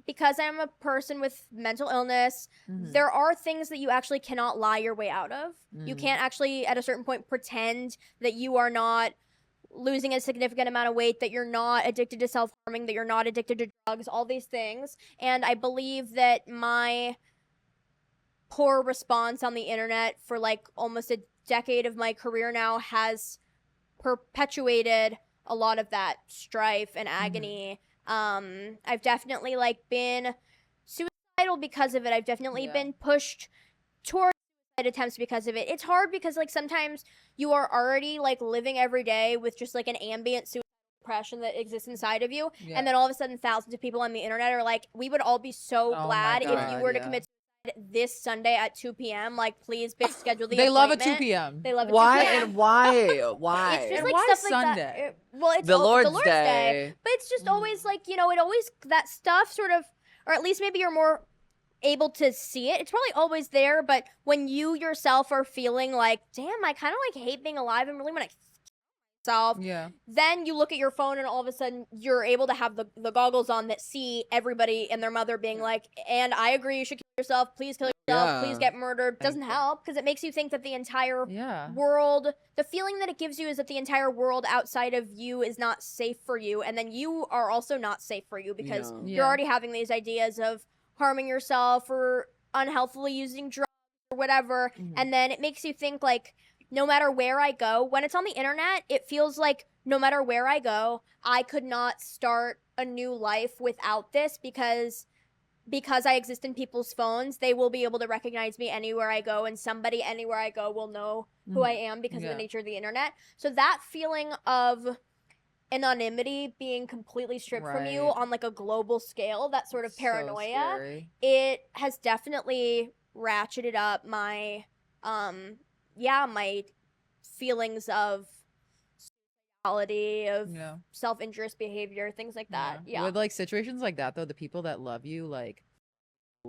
because I'm a person with mental illness, there are things that you actually cannot lie your way out of. You can't actually, at a certain point, pretend that you are not losing a significant amount of weight, that you're not addicted to self-harming, that you're not addicted to drugs, all these things. And I believe that my poor response on the internet for like almost a decade of my career now has perpetuated a lot of that strife and agony. I've definitely like been suicidal because of it. I've definitely been pushed towards suicide attempts because of it. It's hard because like sometimes you are already like living every day with just like an ambient suicidal depression that exists inside of you, and then all of a sudden thousands of people on the internet are like, we would all be so glad if you were to commit this Sunday at 2 p.m. Like, please, bitch, schedule the They love a appointment. 2 p.m. They love it. Why and why? Why? It's just And like why stuff Sunday? like that. Well, it's The Lord's Day. Day. But it's just always like, it always, that stuff sort of, or at least maybe you're more able to see it. It's probably always there, but when you yourself are feeling like, damn, I kind of like hate being alive and really want to myself, then you look at your phone and all of a sudden you're able to have the goggles on that see everybody and their mother being like, and I agree, you should kill yourself, please kill yourself, please get murdered. Doesn't help, because it makes you think that the entire world, the feeling that it gives you is that the entire world outside of you is not safe for you, and then you are also not safe for you because you're already having these ideas of harming yourself or unhealthily using drugs or whatever, and then it makes you think like, no matter where I go, when it's on the internet, it feels like no matter where I go, I could not start a new life without this because I exist in people's phones. They will be able to recognize me anywhere I go, and somebody anywhere I go will know who I am because of the nature of the internet. So that feeling of anonymity being completely stripped from you on like a global scale, that sort of paranoia, it has definitely ratcheted up my my feelings of suicidality, of self-injurious behavior, things like that. With like situations like that though, the people that love you like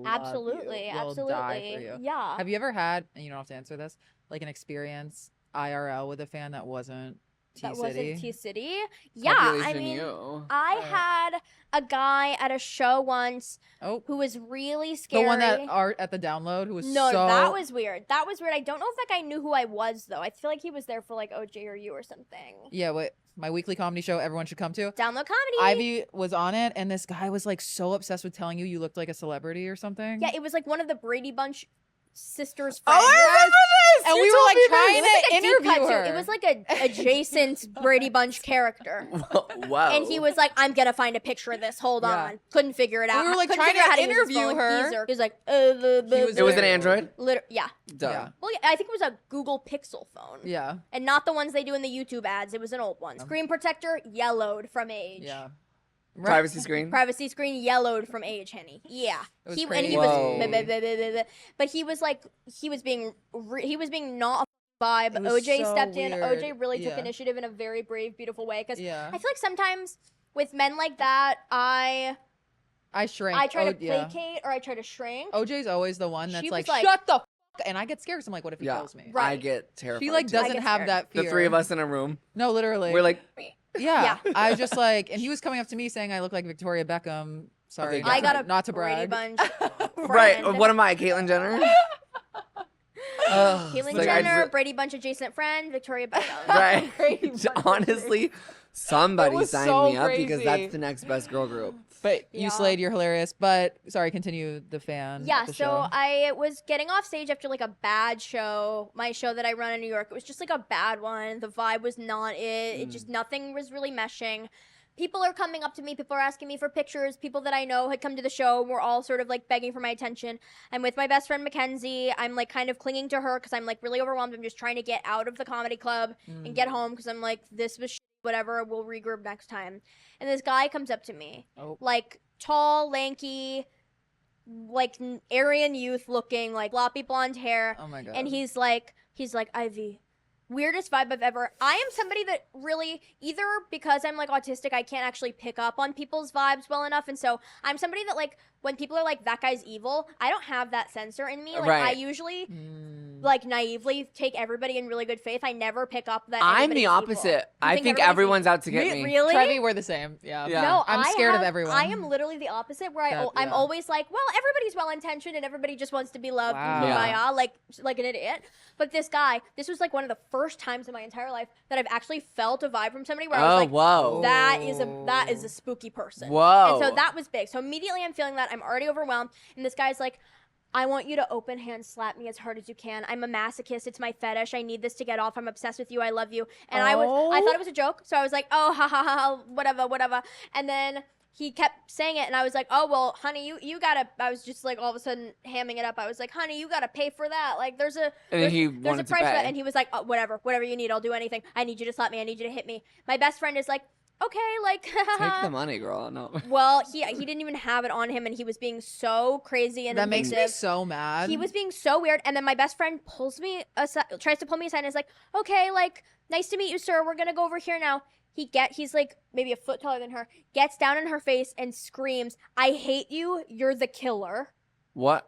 absolutely will die for you. Yeah. Have you ever had, and you don't have to answer this, like an experience IRL with a fan that wasn't T-City? Yeah, I mean, I had a guy at a show once who was really scary. The one that are at the download who was that was weird. That was weird. I don't know if that guy knew who I was, though. I feel like he was there for, like, OJ or you or something. Yeah, my weekly comedy show everyone should come to. Download Comedy. Ivy was on it, and this guy was, like, so obsessed with telling you looked like a celebrity or something. Yeah, it was, like, one of the Brady Bunch sister's friend. Oh, I remember this. And You we were told like me trying It was like to a deep cut interview too. her. It was like a adjacent Brady Bunch character. this. Whoa. And he was like, I'm gonna find a picture of this. Hold Yeah. on. Couldn't figure it out. We were, like, Couldn't trying figure out to how use his interview phone. her. He was like, was It was an Android? Yeah. Duh. Yeah. Well, yeah, I think it was a Google Pixel phone. Yeah. And not the ones they do in the YouTube ads. It was an old one. Screen protector, yellowed from age. Yeah. Privacy screen. Privacy screen, yellowed from age, Henny. Yeah. It was And crazy. he Whoa. was, but he was like, he was being not a vibe. It was OJ so stepped in. weird. OJ really took Yeah. initiative in a very brave, beautiful way. Because Yeah. I feel like sometimes with men like that, I shrink. try to Yeah. placate or I try to shrink. OJ's always the one that's She like, was like- shut the f-, and I get scared because I'm like, what if he Yeah. kills me? I Right. get terrified. She like too. doesn't get have scared. that fear. The three of us in a room. No, literally. We're like, yeah. I just like, and he was coming up to me saying I look like Victoria Beckham. Sorry, Okay, I got a not to Brady brag. Bunch right. friend. What am I, Caitlyn Jenner? Ugh, Caitlyn it's like, I'd Jenner, re- Brady Bunch adjacent friend, Victoria Beckham. Right. Brady Bunch. Honestly, somebody was sign so me up because crazy. that's the next best girl group. But Yeah. you slayed. You're hilarious. But sorry, continue the fan. Yeah, of the so show. I was getting off stage after like a bad show. My show that I run in New York, it was just like a bad one. The vibe was not it. It just nothing was really meshing. People are coming up to me. People are asking me for pictures. People that I know had come to the show and were all sort of like begging for my attention. I'm with my best friend Mackenzie. I'm like kind of clinging to her because I'm like really overwhelmed. I'm just trying to get out of the comedy club and get home because I'm like, this was whatever. We'll regroup next time. And this guy comes up to me, Oh. like tall, lanky, like Aryan youth looking, like floppy blonde hair. Oh my god. And he's like, Ivy, weirdest vibe I've ever. I am somebody that really, either because I'm like autistic, I can't actually pick up on people's vibes well enough. And so I'm somebody that like, when people are like, that guy's evil, I don't have that sensor in me. Like I Right. usually Mm. like naively take everybody in really good faith. I never pick up that I'm anybody's the evil. opposite. You I think everybody's everyone's out to get me. Really? Trevi, we're the same. Yeah. Yeah. No, I'm I scared of have- everyone. I am literally the opposite, where I'm yeah. always like, well, everybody's well intentioned and everybody just wants to be loved, Wow. Yeah. like an idiot. But this guy, this was like one of the first times in my entire life that I've actually felt a vibe from somebody where I was Oh, like, whoa. that is a spooky person. Whoa. And so that was big. So immediately I'm feeling that. I'm already overwhelmed, and this guy's like, I want you to open hand slap me as hard as you can. I'm a masochist. It's my fetish. I need this to get off. I'm obsessed with you. I love you. And I thought it was a joke. So I was like, oh, ha, ha, ha, whatever. And then he kept saying it. And I was like, oh, well, honey, you gotta, I was just like all of a sudden hamming it up. I was like, honey, you gotta pay for that. Like there's a, And then he there's a wanted to price for that. pay. And he was like, oh, whatever you need. I'll do anything. I need you to slap me. I need you to hit me. My best friend is like, okay, like, Take the money, girl. No. well, he didn't even have it on him, and he was being so crazy and That makes me invasive. so mad. He was being so weird, and then my best friend pulls me aside, tries to pull me aside, and is like, "Okay, like, nice to meet you, sir. We're gonna go over here now." He's like maybe a foot taller than her. Gets down in her face and screams, "I hate you. You're the killer. What?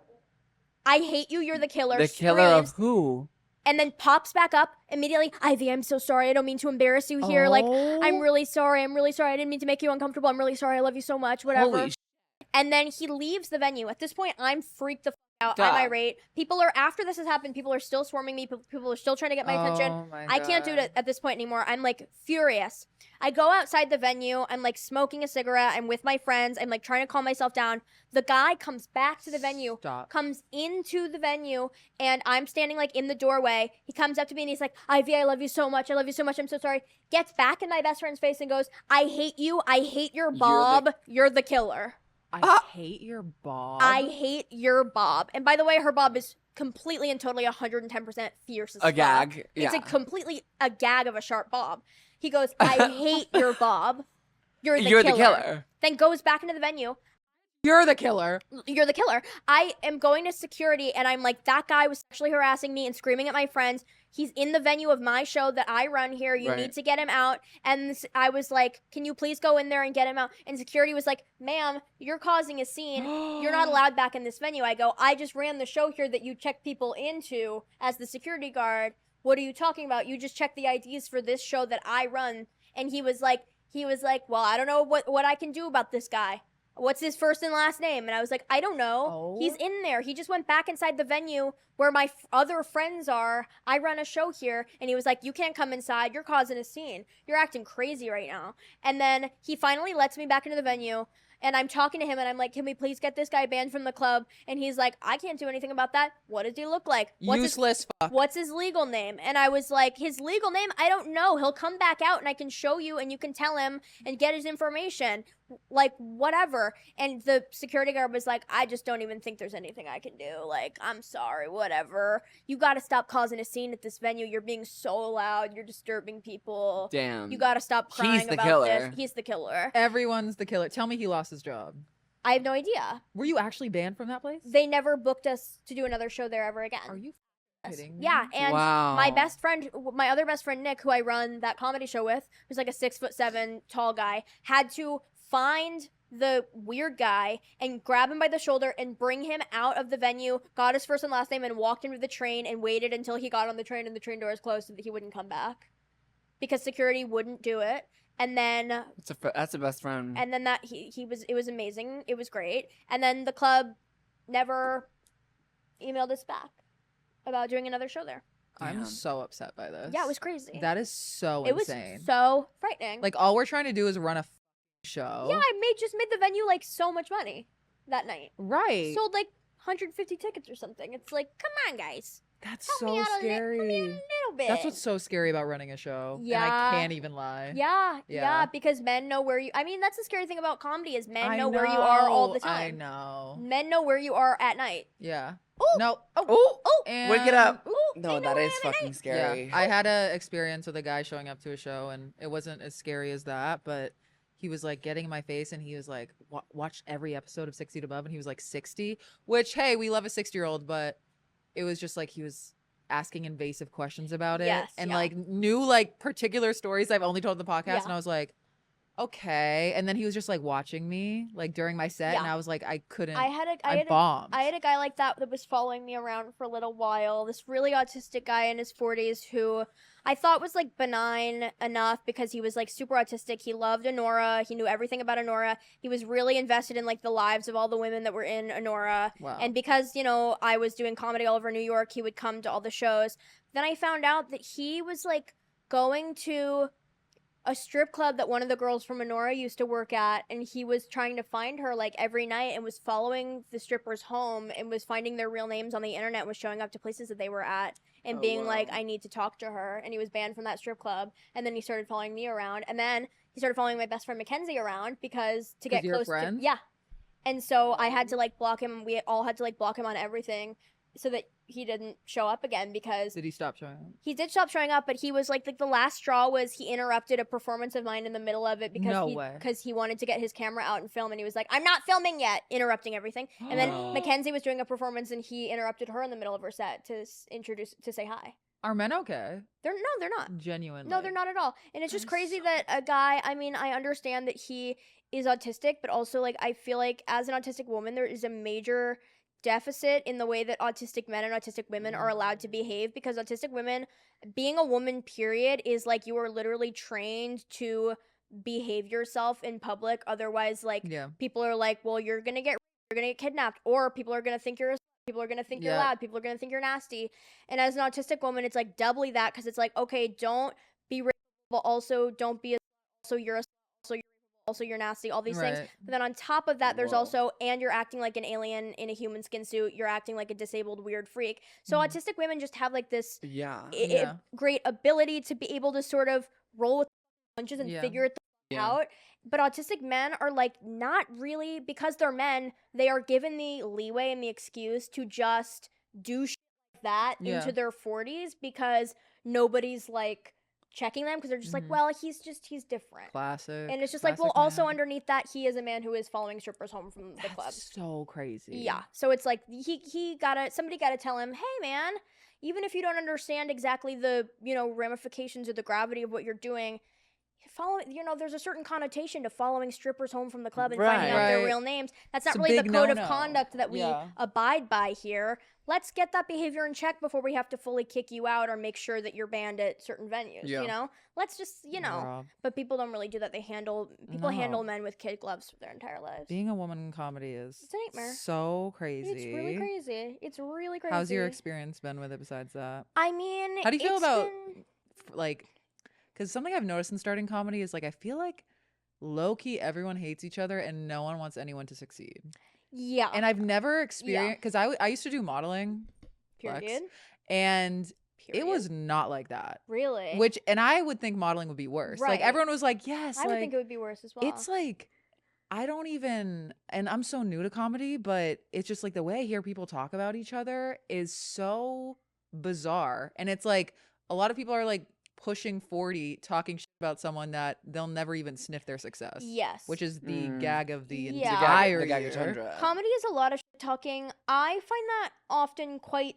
I hate you. You're the killer." The killer of Screams, who? and then pops back up immediately. Ivy, I'm so sorry. I don't mean to embarrass you here. Like, I'm really sorry. I didn't mean to make you uncomfortable. I'm really sorry. I love you so much. Whatever. Holy And then he leaves the venue. At this point, I'm freaked the f out. Duh. I'm irate. People are, after this has happened, people are still swarming me. People are still trying to get my attention. Oh my I can't do it at this point anymore. I'm like furious. I go outside the venue. I'm like smoking a cigarette. I'm with my friends. I'm like trying to calm myself down. The guy comes back to the venue, Stop. comes into the venue, and I'm standing like in the doorway. He comes up to me and he's like, Ivy, I love you so much. I love you so much. I'm so sorry. Gets back in my best friend's face and goes, I hate you. I hate your Bob. You're the killer. I hate your Bob. I hate your Bob. And by the way, her Bob is completely and totally 110% fierce as A fuck. gag. It's Yeah. a completely a gag of a sharp Bob. He goes, I hate your Bob. You're the You're killer. the killer. Then goes back into the venue. You're the killer. You're the killer. I am going to security and I'm like, that guy was sexually harassing me and screaming at my friends. He's in the venue of my show that I run here. You Right. need to get him out. And I was like, can you please go in there and get him out? And security was like, ma'am, you're causing a scene. You're not allowed back in this venue. I go, I just ran the show here that you check people into as the security guard. What are you talking about? You just checked the IDs for this show that I run. And he was like, well, I don't know what I can do about this guy. What's his first and last name? And I was like, I don't know. Oh. He's in there. He just went back inside the venue where my other friends are. I run a show here. And he was like, you can't come inside. You're causing a scene. You're acting crazy right now. And then he finally lets me back into the venue. And I'm talking to him and I'm like, can we please get this guy banned from the club? And he's like, I can't do anything about that. What does he look like? Useless fuck. What's his legal name? And I was like, his legal name? I don't know. He'll come back out and I can show you and you can tell him and get his information. Like, whatever. And the security guard was like, I just don't even think there's anything I can do. Like, I'm sorry, whatever. You got to stop causing a scene at this venue. You're being so loud. You're disturbing people. Damn. You got to stop crying He's the about killer. this. He's the killer. Everyone's the killer. Tell me he lost his job. I have no idea. Were you actually banned from that place? They never booked us to do another show there ever again. Are you kidding me? Yeah, and Wow. my best friend, my other best friend Nick, who I run that comedy show with, who's like a 6'7" tall guy, had to find the weird guy and grab him by the shoulder and bring him out of the venue, got his first and last name, and walked him to the train and waited until he got on the train and the train doors closed so that he wouldn't come back because security wouldn't do it. And then That's a best friend. and then that it was amazing. It was great. And then the club never emailed us back about doing another show there. I'm Damn. so upset by this. Yeah, it was crazy. That is so it was insane. so frightening. Like, all we're trying to do is run a show. yeah, I just made the venue like so much money that night. Right. Sold like 150 tickets or something. It's like, come on, guys. That's Help me so out help me out scary. a little bit. That's what's so scary about running a show. And Yeah. I can't even lie. Yeah, Yeah. because men know where you. I mean, that's the scary thing about comedy is men I know where you are all the I time. know. Men know where you are at night. Yeah. Ooh. No. Oh, And wake it up. Ooh, No, they know that where is I'm at fucking night. scary. Yeah, I had a experience with a guy showing up to a show, and it wasn't as scary as that, but he was like getting in my face, and he was like, watched every episode of 60 to Above, and he was like 60, which, hey, we love a 60-year-old, but it was just like he was asking invasive questions about it, Yes, and yeah. like knew like particular stories I've only told in the podcast, Yeah. and I was like, okay. And then he was just like watching me like during my set, and Yeah. I was like, I couldn't. I bombed. had a guy like that was following me around for a little while. This really autistic guy in his 40s who I thought was like benign enough because he was like super autistic. He loved Honora. He knew everything about Honora. He was really invested in like the lives of all the women that were in Honora. Wow. And because, you know, I was doing comedy all over New York, he would come to all the shows. Then I found out that he was like going to a strip club that one of the girls from Honora used to work at, and he was trying to find her like every night and was following the strippers home and was finding their real names on the internet and was showing up to places that they were at and Oh, being like, wow. I need to talk to her. And he was banned from that strip club. And then he started following me around. And then he started following my best friend Mackenzie around because to 'Cause get you're close friends? to yeah. And so I had to like block him. We all had to like block him on everything so that he didn't show up again because Did he stop showing up? he did stop showing up, but he was like the last straw was he interrupted a performance of mine in the middle of it because No way. because he wanted to get his camera out and film, and he was like, "I'm not filming yet," interrupting everything. And then Oh. Mackenzie was doing a performance, and he interrupted her in the middle of her set to introduce to say hi. Are men okay? They're not. Genuinely. No, they're not at all. And it's just That is crazy so that a guy, I mean, I understand that he is autistic, but also like I feel like as an autistic woman, there is a major deficit in the way that autistic men and autistic women are allowed to behave because autistic women, being a woman, period, is like you are literally trained to behave yourself in public. Otherwise, like Yeah. people are like, well, you're gonna get kidnapped, or people are gonna think you're a people are gonna think you're Yeah. loud, people are gonna think you're nasty. And as an autistic woman, it's like doubly that because it's like, okay, don't be racist, but also don't be a also you're a also you're nasty, all these things. Right. But then on top of that, there's Whoa. also, and you're acting like an alien in a human skin suit. You're acting like a disabled weird freak. So Mhm. autistic women just have like this Yeah. Yeah. great ability to be able to sort of roll with punches and Yeah. figure it Yeah. out. But autistic men are like not really, because they're men, they are given the leeway and the excuse to just do shit like that Yeah. into their 40s because nobody's like checking them because they're just like, Mhm. well, he's different. Classic. And it's just like, well, classic also man. underneath that, he is a man who is following strippers home from the That's club. so crazy. Yeah. So it's like somebody gotta tell him, hey man, even if you don't understand exactly the, ramifications or the gravity of what you're doing, there's a certain connotation to following strippers home from the club and finding out their Right. real names. That's not It's a really the big code of no-no. conduct that we Yeah. abide by here. Let's get that behavior in check before we have to fully kick you out or make sure that you're banned at certain venues, Yeah. Let's just, Rob, but people don't really do that. People No. handle men with kid gloves for their entire lives. being a woman in comedy is It's a nightmare. so crazy. It's really crazy. It's really crazy. How's your experience been with it besides that? I mean, How do you feel it's about been- like, because something I've noticed in starting comedy is like I feel like low-key everyone hates each other and no one wants anyone to succeed. Yeah. And I've never experienced, because I used to do modeling, Period. flex, and Period. it was not like that. Really? And I would think modeling would be worse. Like Right. everyone was like, yes. I would like, think it would be worse as well. it's like, I don't even, and I'm so new to comedy, but it's just like the way I hear people talk about each other is so bizarre. And it's like a lot of people are like pushing 40 talking shit about someone that they'll never even sniff their success. Yes. Which is the gag of the Yeah. entire The gag year. of Chandra. Comedy is a lot of shit talking. I find that often quite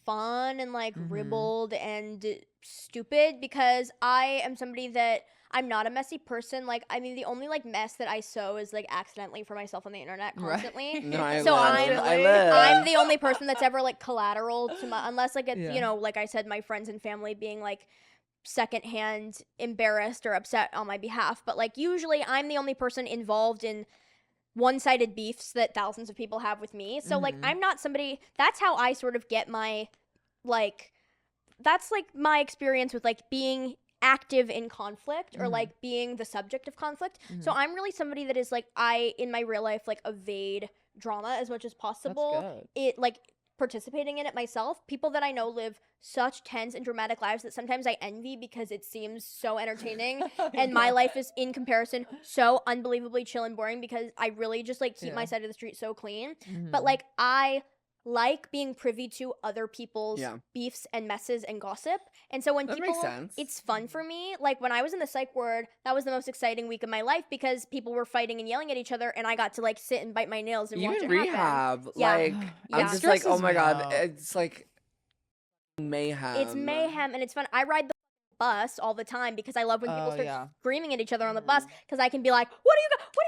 fun and like ribald and stupid because I am somebody that I'm not a messy person. Like, I mean, the only like mess that I sow is like accidentally for myself on the internet constantly. Right. No, I So live. I'm the only person that's ever like collateral to my, unless like it's, you know, like I said, my friends and family being like secondhand embarrassed or upset on my behalf. But like usually I'm the only person involved in one-sided beefs that thousands of people have with me. So like I'm not somebody, that's how I sort of get my like, that's like my experience with like being active in conflict or like being the subject of conflict. So I'm really somebody that is like, I in my real life like evade drama as much as possible. That's good. It like participating in it myself. People that I know live such tense and dramatic lives that sometimes I envy because it seems so entertaining and my life is in comparison so unbelievably chill and boring because I really just like keep my side of the street so clean. But like I like being privy to other people's beefs and messes and gossip. And so when That people, makes sense. it's fun for me. Like when I was in the psych ward, that was the most exciting week of my life because people were fighting and yelling at each other and I got to like sit and bite my nails and watch Even it happen. rehab, Yeah. like I'm Yeah. just like, oh Stresses my me god, out. it's like mayhem. It's mayhem and it's fun. I ride the bus all the time because I love when people start screaming at each other on the bus because I can be like, what are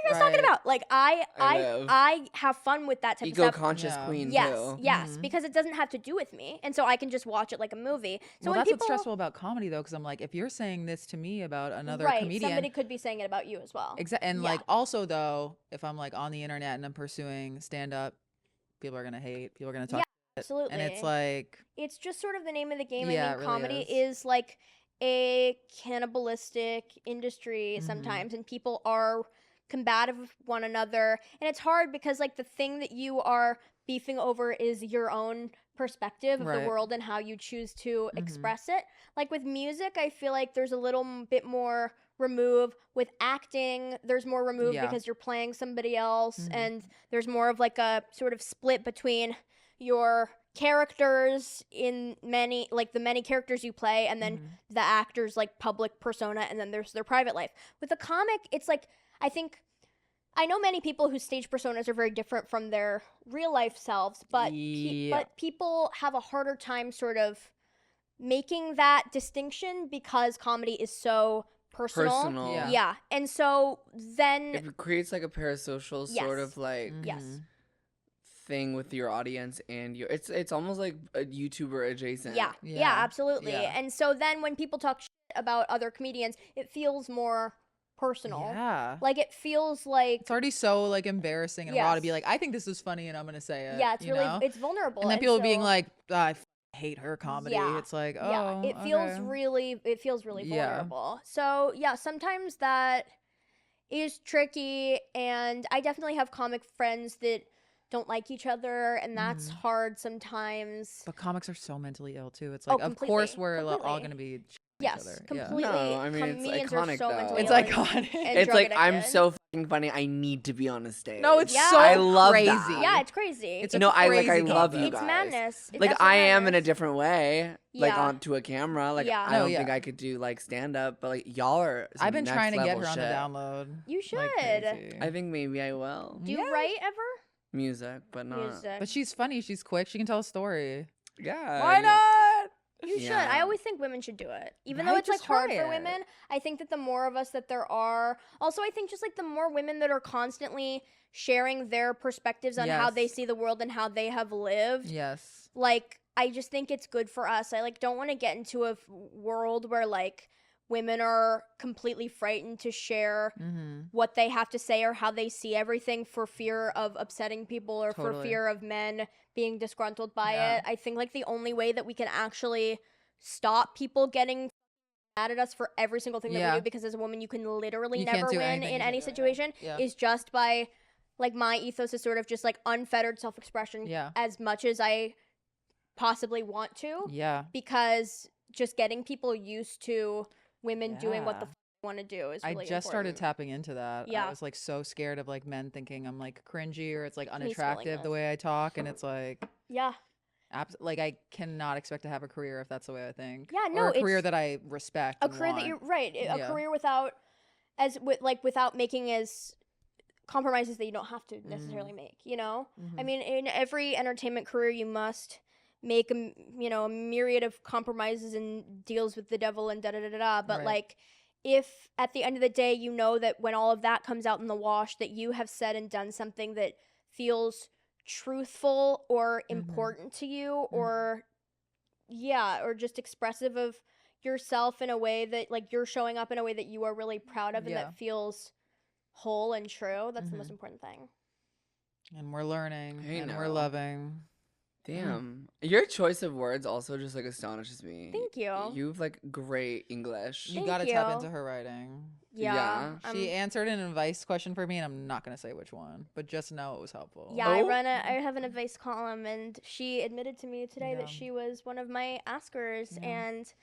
you guys talking about? Like I have fun with that type of stuff. Eco-conscious queen Yes, too. yes, because it doesn't have to do with me, and so I can just watch it like a movie. So Well, when that's people, what's stressful about comedy, though, because I'm like, if you're saying this to me about another right, comedian, somebody could be saying it about you as well. and Yeah. like also though, if I'm like on the internet and I'm pursuing stand up, people are gonna hate, people are gonna talk, Yeah, shit, absolutely. and it's like, It's just sort of the name of the game. Yeah, I it mean, really comedy is. is like a cannibalistic industry sometimes, and people are combative with one another, and it's hard because like the thing that you are beefing over is your own perspective of the Right. world and how you choose to express it. Like with music, I feel like there's a little bit more remove. With acting, there's more remove because you're playing somebody else, and there's more of like a sort of split between your characters in many, like the many characters you play, and then the actor's like public persona, and then there's their private life. With a comic, it's like, I know many people whose stage personas are very different from their real life selves, but but people have a harder time sort of making that distinction because comedy is so personal. Yeah. And so then It creates like a parasocial sort of like yes. thing with your audience and your it's almost like a YouTuber adjacent. Yeah, absolutely. Yeah. And so then when people talk shit about other comedians, it feels more personal. Yeah. Like it feels like It's already so like embarrassing and raw to be like, I think this is funny and I'm gonna say it. yeah, it's you really know? it's vulnerable. And then people being so- like, I hate her comedy. Yeah. It's like, yeah, oh, it feels okay. really Yeah. vulnerable. So yeah, sometimes that is tricky, and I definitely have comic friends that don't like each other, and that's hard sometimes. But comics are so mentally ill too. It's like, of course we're all completely. gonna be shitting Yes, each other. completely. No, I mean, it's Comedians iconic, are so though. mentally It's ill iconic. and It's drug like I'm addicted. so fucking funny. I need to be on a stage. No, it's Yeah. so I love crazy. that. Yeah, it's crazy. It's You a know, I crazy love concept. you It's guys. madness. It's Like absolute I am in a madness. different way, like Yeah. onto a camera. Like Yeah. I No, don't yeah. think I could do like stand up, but like y'all are. some I've been next trying to get level her on the shit. download. You should. Like crazy. I think maybe I will. Do you write ever? Music, but not. Music. But she's funny. She's quick. She can tell a story. Yeah. Why not? You should. Yeah. I always think women should do it. Even though Right? it's like Just hard try for it. women, I think that the more of us that there are, also I think just like the more women that are constantly sharing their perspectives on how they Yes. see the world and how they have lived, Yes. like I just think it's good for us. I like don't want to get into a world where like women are completely frightened to share what they have to say or how they see everything for fear of upsetting people or for Totally. fear of men being disgruntled by Yeah. it. I think like the only way that we can actually stop people getting mad at us for every single thing that Yeah. we do, because as a woman you can literally You can't never do win anything in you any do, yeah. situation, Yeah. is just by like my ethos is sort of just like unfettered self-expression Yeah. as much as I possibly want to, Yeah. because just getting people used to women doing what the Yeah. want to do is I really just started important. tapping into that. Yeah. I was like so scared of like men thinking I'm like cringy or it's like Me spilling unattractive the this. way I talk, and it's like Yeah. like I cannot expect to have a career if that's the way I think. Yeah, or no, a career it's that I respect. A and career that want. you're right, a Yeah. career without without making as compromises that you don't have to necessarily make, you know? I Mhm. mean, in every entertainment career you must make a myriad of compromises and deals with the devil and da da da da da, but Right. like if at the end of the day you know that when all of that comes out in the wash that you have said and done something that feels truthful or important to you, or or just expressive of yourself in a way that like you're showing up in a way that you are really proud of and Yeah. that feels whole and true, that's the most Mhm. important thing. And we're learning I and we're know. loving. Damn. Your choice of words also just like astonishes me. Thank you. You've like great English. You Thank got to tap you. into her writing. Yeah. She answered an advice question for me, and I'm not going to say which one, but just know it was helpful. Yeah, Oh. I have an advice column, and she admitted to me today Yeah. that she was one of my askers, Yeah. and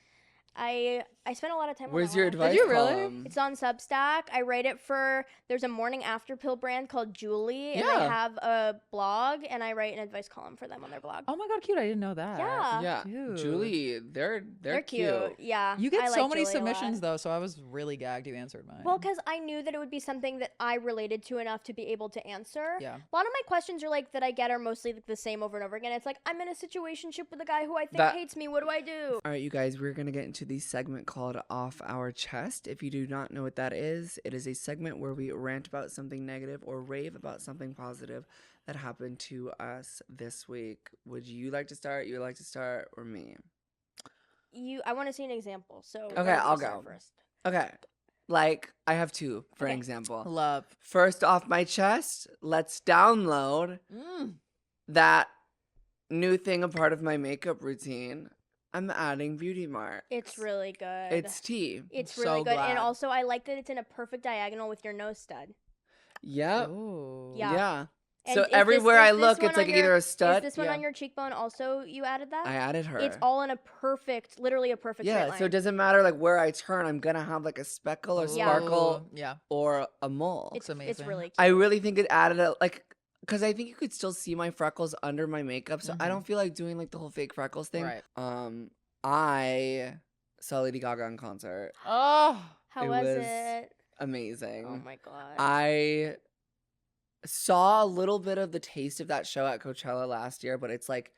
I spent a lot of time Where's on that your one. advice you really? column? It's on Substack. I write it for, there's a morning after pill brand called Julie, and they Yeah. have a blog, and I write an advice column for them on their blog. Oh my God, cute. I didn't know that. Yeah. Yeah, Dude. Julie, they're cute. Yeah. You get I so like many Julie a lot. submissions, though, so I was really gagged you answered mine. Well, because I knew that it would be something that I related to enough to be able to answer. Yeah. A lot of my questions are like that I get are mostly like the same over and over again. It's like, I'm in a situationship with a guy who I think That- hates me. What do I do? All right, you guys, we're going to get into the segment called Off Our Chest. If you do not know what that is, it is a segment where we rant about something negative or rave about something positive that happened to us this week. Would you like to start? You would like to start, or me? I want to see an example. So Okay, why don't you I'll start go. first. Okay. Like, I have two for an Okay. example. Love. First off my chest, let's download Mm. that new thing, a part of my makeup routine. I'm adding beauty marks. It's really good. It's tea. It's I'm really so good. glad. And also, I like that it's in a perfect diagonal with your nose stud. Yep. Ooh. Yeah. Yeah. And So is everywhere is I this look, one it's on like your- either a stud. Is this one yeah. on your cheekbone also you added that? I added her. It's all in a perfect, literally a perfect straight yeah. line. So it doesn't matter like where I turn, I'm gonna have like a speckle or Yeah. sparkle Ooh, yeah. or a mole. it's amazing. really cute. I really think it added a like. Because I think you could still see my freckles under my makeup, so I Mhm. don't feel like doing like the whole fake freckles thing. Right. I saw Lady Gaga in concert. Oh. How it was was it? Amazing. Oh my god. I saw a little bit of the taste of that show at Coachella last year, but it's like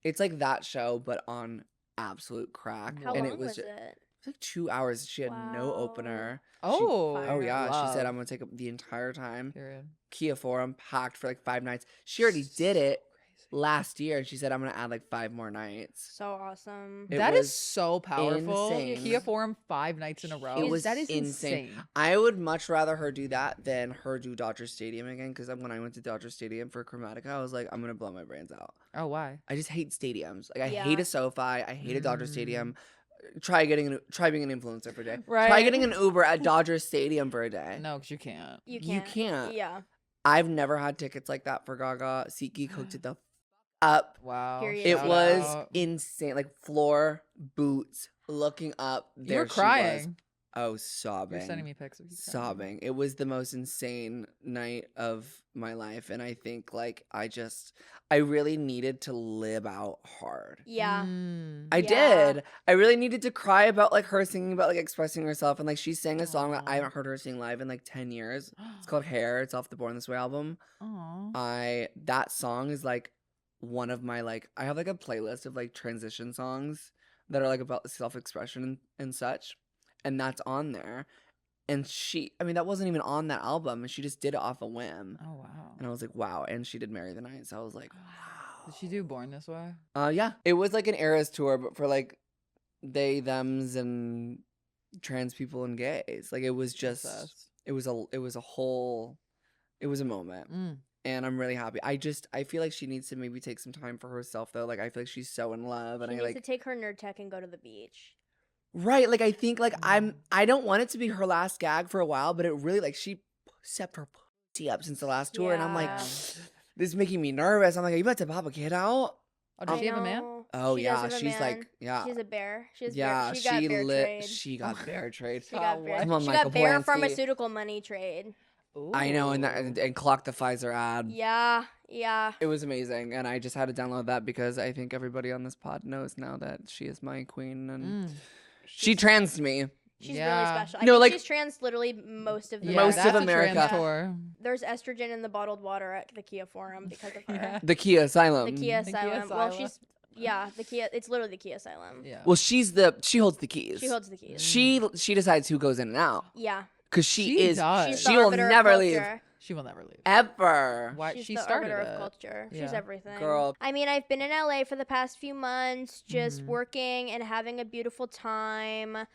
that show, but on absolute crack. How and long it was was just, it? like 2 hours. She had no Wow. opener. Oh. Fire. Oh yeah, she said Love. I'm gonna take up the entire time. Period. Kia Forum packed for like 5 nights. She already did it Crazy. last year, and she said I'm gonna add like 5 more nights. So awesome. It That is was so powerful. insane. Kia Forum 5 nights in a row. It was that is insane. insane. I would much rather her do that than her do Dodger Stadium again. Because when I went to Dodger Stadium for Chromatica, I was like, I'm gonna blow my brains out. Oh, why? I just hate stadiums. Like I Yeah. hate a SoFi. I hate a Dodger Stadium. Try being an influencer for a day. Try Right. getting an Uber at Dodger Stadium for a day. No, because you can't. You You can't. can't. Yeah. I've never had tickets like that for Gaga. SeatGeek hooked it the up. Wow. Period. It shout was out. insane. Like floor, boots, looking up. You There were she was. crying. Oh, sobbing. You're sending me pics of you crying. Sobbing. It was the most insane night of my life. And I think like I really needed to live out hard. Yeah. Mm. I Yeah. did. I really needed to cry about like her singing about like expressing herself. And like she sang a song that I Aw. haven't heard her sing live in like 10 years. It's called Hair. It's off the Born This Way album. Aw. That song is like one of my like I have like a playlist of like transition songs that are like about self-expression and such. And that's on there. And that wasn't even on that album. And she just did it off a whim. Oh, wow. And I was like, wow. And she did Marry the Night. So I was like, wow. Did she do Born This Way? Yeah. It was like an Eras tour, but for like they, thems, and trans people and gays. Like it was just Obsessed. it was a moment. Mm. And I'm really happy. I feel like she needs to maybe take some time for herself though. Like I feel like she's so in love, and She I needs like to take her nerd tech and go to the beach. Right. Like, I think, like, I don't want it to be her last gag for a while, but it really, like, she stepped her pussy up since the last tour. And I'm like, Yeah. this is making me nervous. I'm like, are you about to pop a kid out? Oh, does I she have a man? know. Oh, She does yeah. have a She's like, man. yeah. She's a bear. She got she bear trade. She got bear trade. She got bear. Come on, She Michael got bear Polanski. pharmaceutical money trade. I know, and clock the Pfizer ad. Yeah, yeah. It was amazing, and I just had to download that because I think everybody on this pod knows now that she is my queen, and she transed me. She's Yeah. really special. I No, think like- she's trans literally most of the Yeah, Most of that's a America. trans tour. There's estrogen in the bottled water at the Kia Forum because of her. Yeah. The Kia Asylum. The Kia The Kia Asylum. Well, Asylum. the Kia. It's literally the Kia Asylum. Yeah. Well, she holds the keys. She holds the keys. She decides who goes in and out Yeah. because She does. She's she the will arbiter of never leave culture. She will never leave. ever. Why She's she the started arbiter of it. culture. She's Yeah. everything. Girl. I mean, I've been in LA for the past few months, just Mm-hmm. working and having a beautiful time.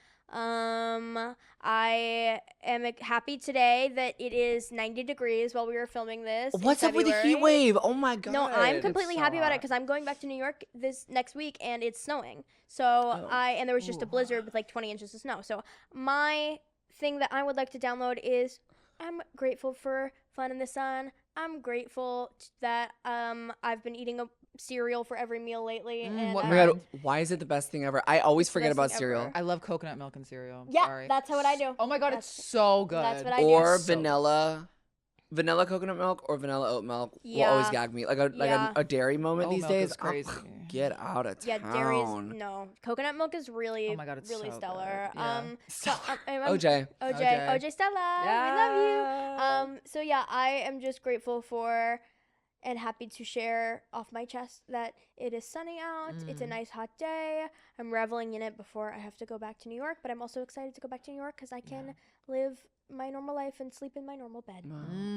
I am happy today that it is 90 degrees while we were filming this. in What's up with the heat February. wave? Oh my god. No, I'm It's completely so happy about it hot. because I'm going back to New York this next week and it's snowing. So Oh. and there was just a blizzard with like 20 inches of snow. So my thing that I would like to download is I'm grateful for fun in the sun. I'm grateful that I've been eating a cereal for every meal lately. And what Oh my god, brand? why is it the best thing ever? I always It's the forget best about thing cereal. ever. I love coconut milk and cereal. Yeah, Sorry. that's what I do. Oh my god, That's- it's so good. that's what I do. Or So- vanilla coconut milk or vanilla oat milk will always Yeah. gag me. Like a Yeah. a dairy moment Oat these milk days. is crazy. Get out of Yeah, town. dairy's no. Coconut milk is really, Oh my God, it's really so stellar. good. Yeah. So, I'm- OJ. OJ Stella, we love Yeah. you. So yeah, I am just grateful for and happy to share off my chest that it is sunny out. It's a nice hot day. I'm reveling in it before I have to go back to New York, but I'm also excited to go back to New York because I can live my normal life and sleep in my normal bed.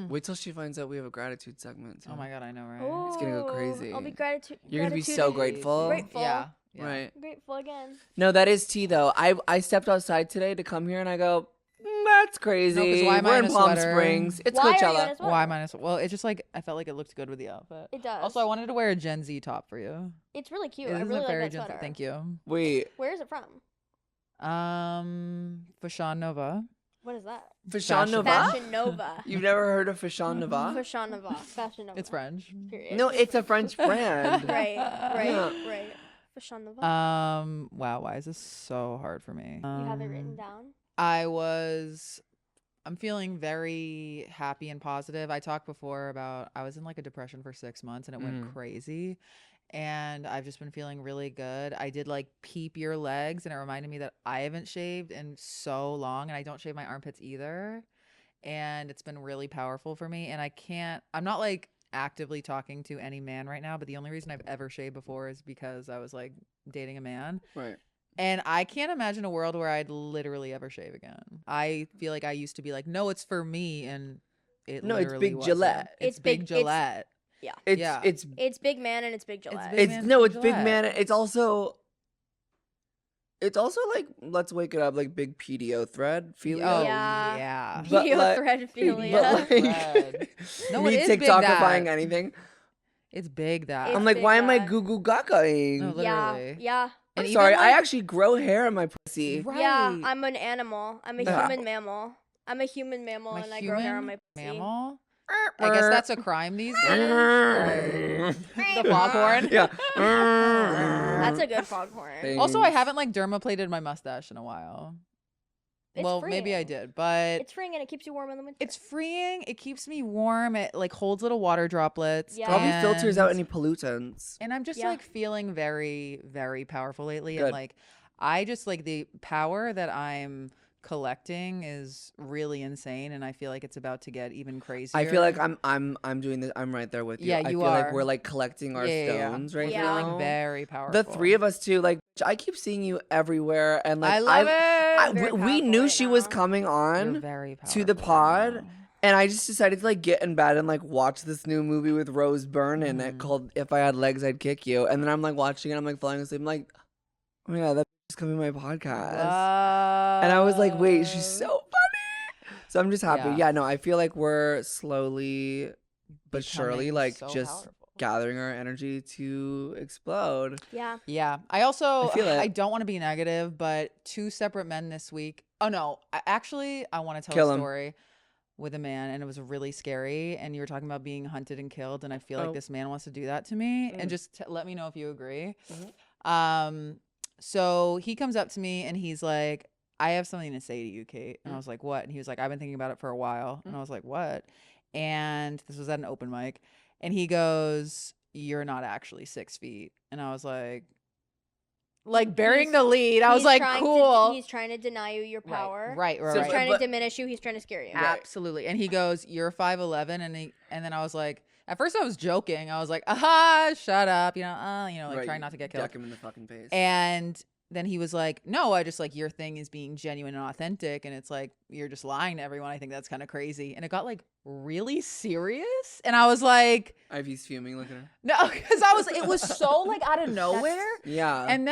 Wait till she finds out we have a gratitude segment. Too. Oh my god, I know, right? It's gonna go Ooh, crazy. I'll be gratitude. You're gonna be so grateful. Grateful. Yeah. Right. Grateful again. No, that is tea though. I stepped outside today to come here and I go, that's crazy. why am I We're in in a Palm sweater? Springs. It's Why are you in Coachella. a sweater? Why minus? Well, it's just like I felt like it looked good with the outfit. It does. Also, I wanted to wear a Gen Z top for you. It's really cute. It I is really a very like that Gen Z. sweater. Thank you. Wait, Where is it from? Fashion Nova. What is that? Fashion Fashion Nova? Fashion Nova. You've never heard of Fashion Nova? Fashion Nova. Fashion Nova. It's French. Period. No, it's a French brand. Right. Yeah. Right. Fashion Nova. Wow. Why is this so hard for me? you have it written down. I'm feeling very happy and positive. I talked before about I was in like a depression for 6 months and it went crazy. And I've just been feeling really good. I did like peep your legs and it reminded me that I haven't shaved in so long and I don't shave my armpits either. And it's been really powerful for me. And I'm not like actively talking to any man right now, but the only reason I've ever shaved before is because I was like dating a man. Right. And I can't imagine a world where I'd literally ever shave again. I feel like I used to be like, no, it's for me, and it No, it's literally Big wasn't. Gillette. It's big Gillette. Yeah. It's Yeah. it's Big Man and it's Big Gillette. big- it's man, no, Big it's big Gillette. man. It's also like let's wake it up like big PDO thread. Oh Philia. Yeah. yeah. But Video like- threadophilia. But like Thread. No, me it is big TikTokifying that. anything. It's big that. It's I'm like, big why am I that. goo goo gagaing? No, yeah. literally. Yeah. I'm And even, sorry, I like- actually grow hair in my pussy. Right. Yeah. I'm an animal. I'm a Yeah. human mammal. I'm a human mammal I'm a and I grow hair on my human pussy. mammal. I guess that's a crime these days. The the foghorn. Yeah. That's a good foghorn. Also, I haven't like dermaplated my mustache in a while. It's well, maybe I freeing. did, but It's freeing and it keeps you warm in the winter. it's freeing. It keeps me warm. It like holds little water droplets. Yeah. Probably filters out and- any pollutants. And I'm just Yeah. like feeling very, very powerful lately. Good. And like, I just like the power that I'm collecting is really insane. And I feel like it's about to get even crazier. I feel like I'm doing this. I'm right there with you. Yeah, I you feel like are. we're like collecting our stones right We're Yeah. now. feeling very powerful. The three of us too. Like I keep seeing you everywhere, and like I love it. Very we powerful knew right she was now. coming You're on, very to the powerful right pod. now. and I just decided to like get in bed and like watch this new movie with Rose Byrne in Mm. it called "If I Had Legs, I'd Kick You." And then I'm like watching it, I'm like falling asleep. I'm like, oh my god, that is coming to my podcast. And I was like, wait, she's so funny. So I'm just happy. Yeah. Yeah, no, I feel like we're slowly but surely Becoming like so just powerful. gathering our energy to explode. Yeah. Yeah. I also, I feel it. I don't want to be negative, but 2 separate men this week. Oh, no. I want to tell Kill a 'em. story with a man, and it was really scary. And you were talking about being hunted and killed. And I feel like this man wants to do that to me. And just let me know if you agree. So he comes up to me and he's like, I have something to say to you, Kate. And I was like, what? And he was like, I've been thinking about it for a while. And I was like, what? And this was at an open mic. And he goes, you're not actually 6 feet. And I was like burying the lead. I was like, cool. He's trying to deny you your power. Right. He's trying to diminish you. He's trying to scare you. Absolutely. And he goes, you're 5'11". And then I was like, at first I was joking. I was like, aha, shut up. Trying not to get killed. Deck him in the fucking face. And then he was like, no, I just like your thing is being genuine and authentic. And it's like, you're just lying to everyone. I think that's kind of crazy. And it got like really serious. And I was like, Ivy's fuming. Look at her. no, because it was so like out of nowhere. Yeah. And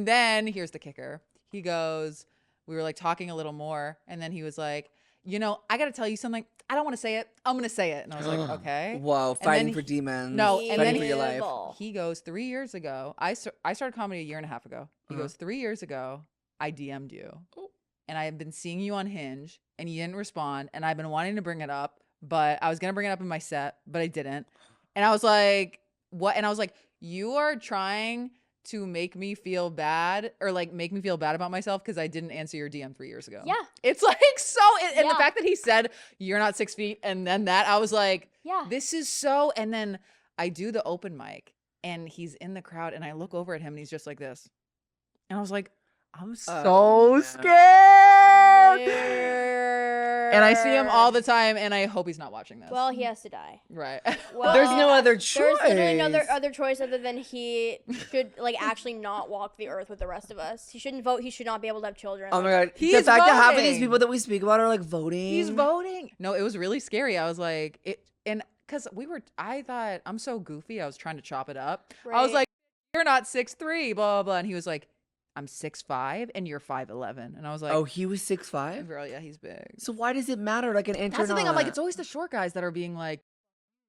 then here's the kicker. He goes, we were like talking a little more. And then he was like, I got to tell you something. I don't want to say it. I'm going to say it. And I was like, okay. Wow. Fighting for demons. No, Fighting and then for your life. He goes, 3 years ago, I started comedy a year and a half ago. He goes, 3 years ago, I DM'd you. And I have been seeing you on Hinge and you didn't respond. And I've been wanting to bring it up, but I was going to bring it up in my set, but I didn't. And I was like, what? And I was like, you are trying to make me feel bad or like make me feel bad about myself because I didn't answer your DM 3 years ago. Yeah. It's like so, and the fact that he said, you're not 6 feet. And then I was like, yeah, this is so, and then I do the open mic and he's in the crowd and I look over at him and he's just like this. And I was like, I'm so scared. And I see him all the time and I hope he's not watching this. Well, he has to die. Right. Well, there's no other choice. There's literally no other choice other than he should like actually not walk the earth with the rest of us. He shouldn't vote. He should not be able to have children. Oh my god. He's the fact that half of these voting. people that we speak about are like voting. He's voting. No, it was really scary. I was like, and because I thought I'm so goofy. I was trying to chop it up. I was Right. like, you're not 6'3", blah, blah, blah. And he was like, I'm 6'5" and you're 5'11". And I was like, Oh, he was 6'5"? girl, yeah, he's big. So why does it matter? Like an inch That's or the thing. I'm like, not? it's always the short guys that are being like,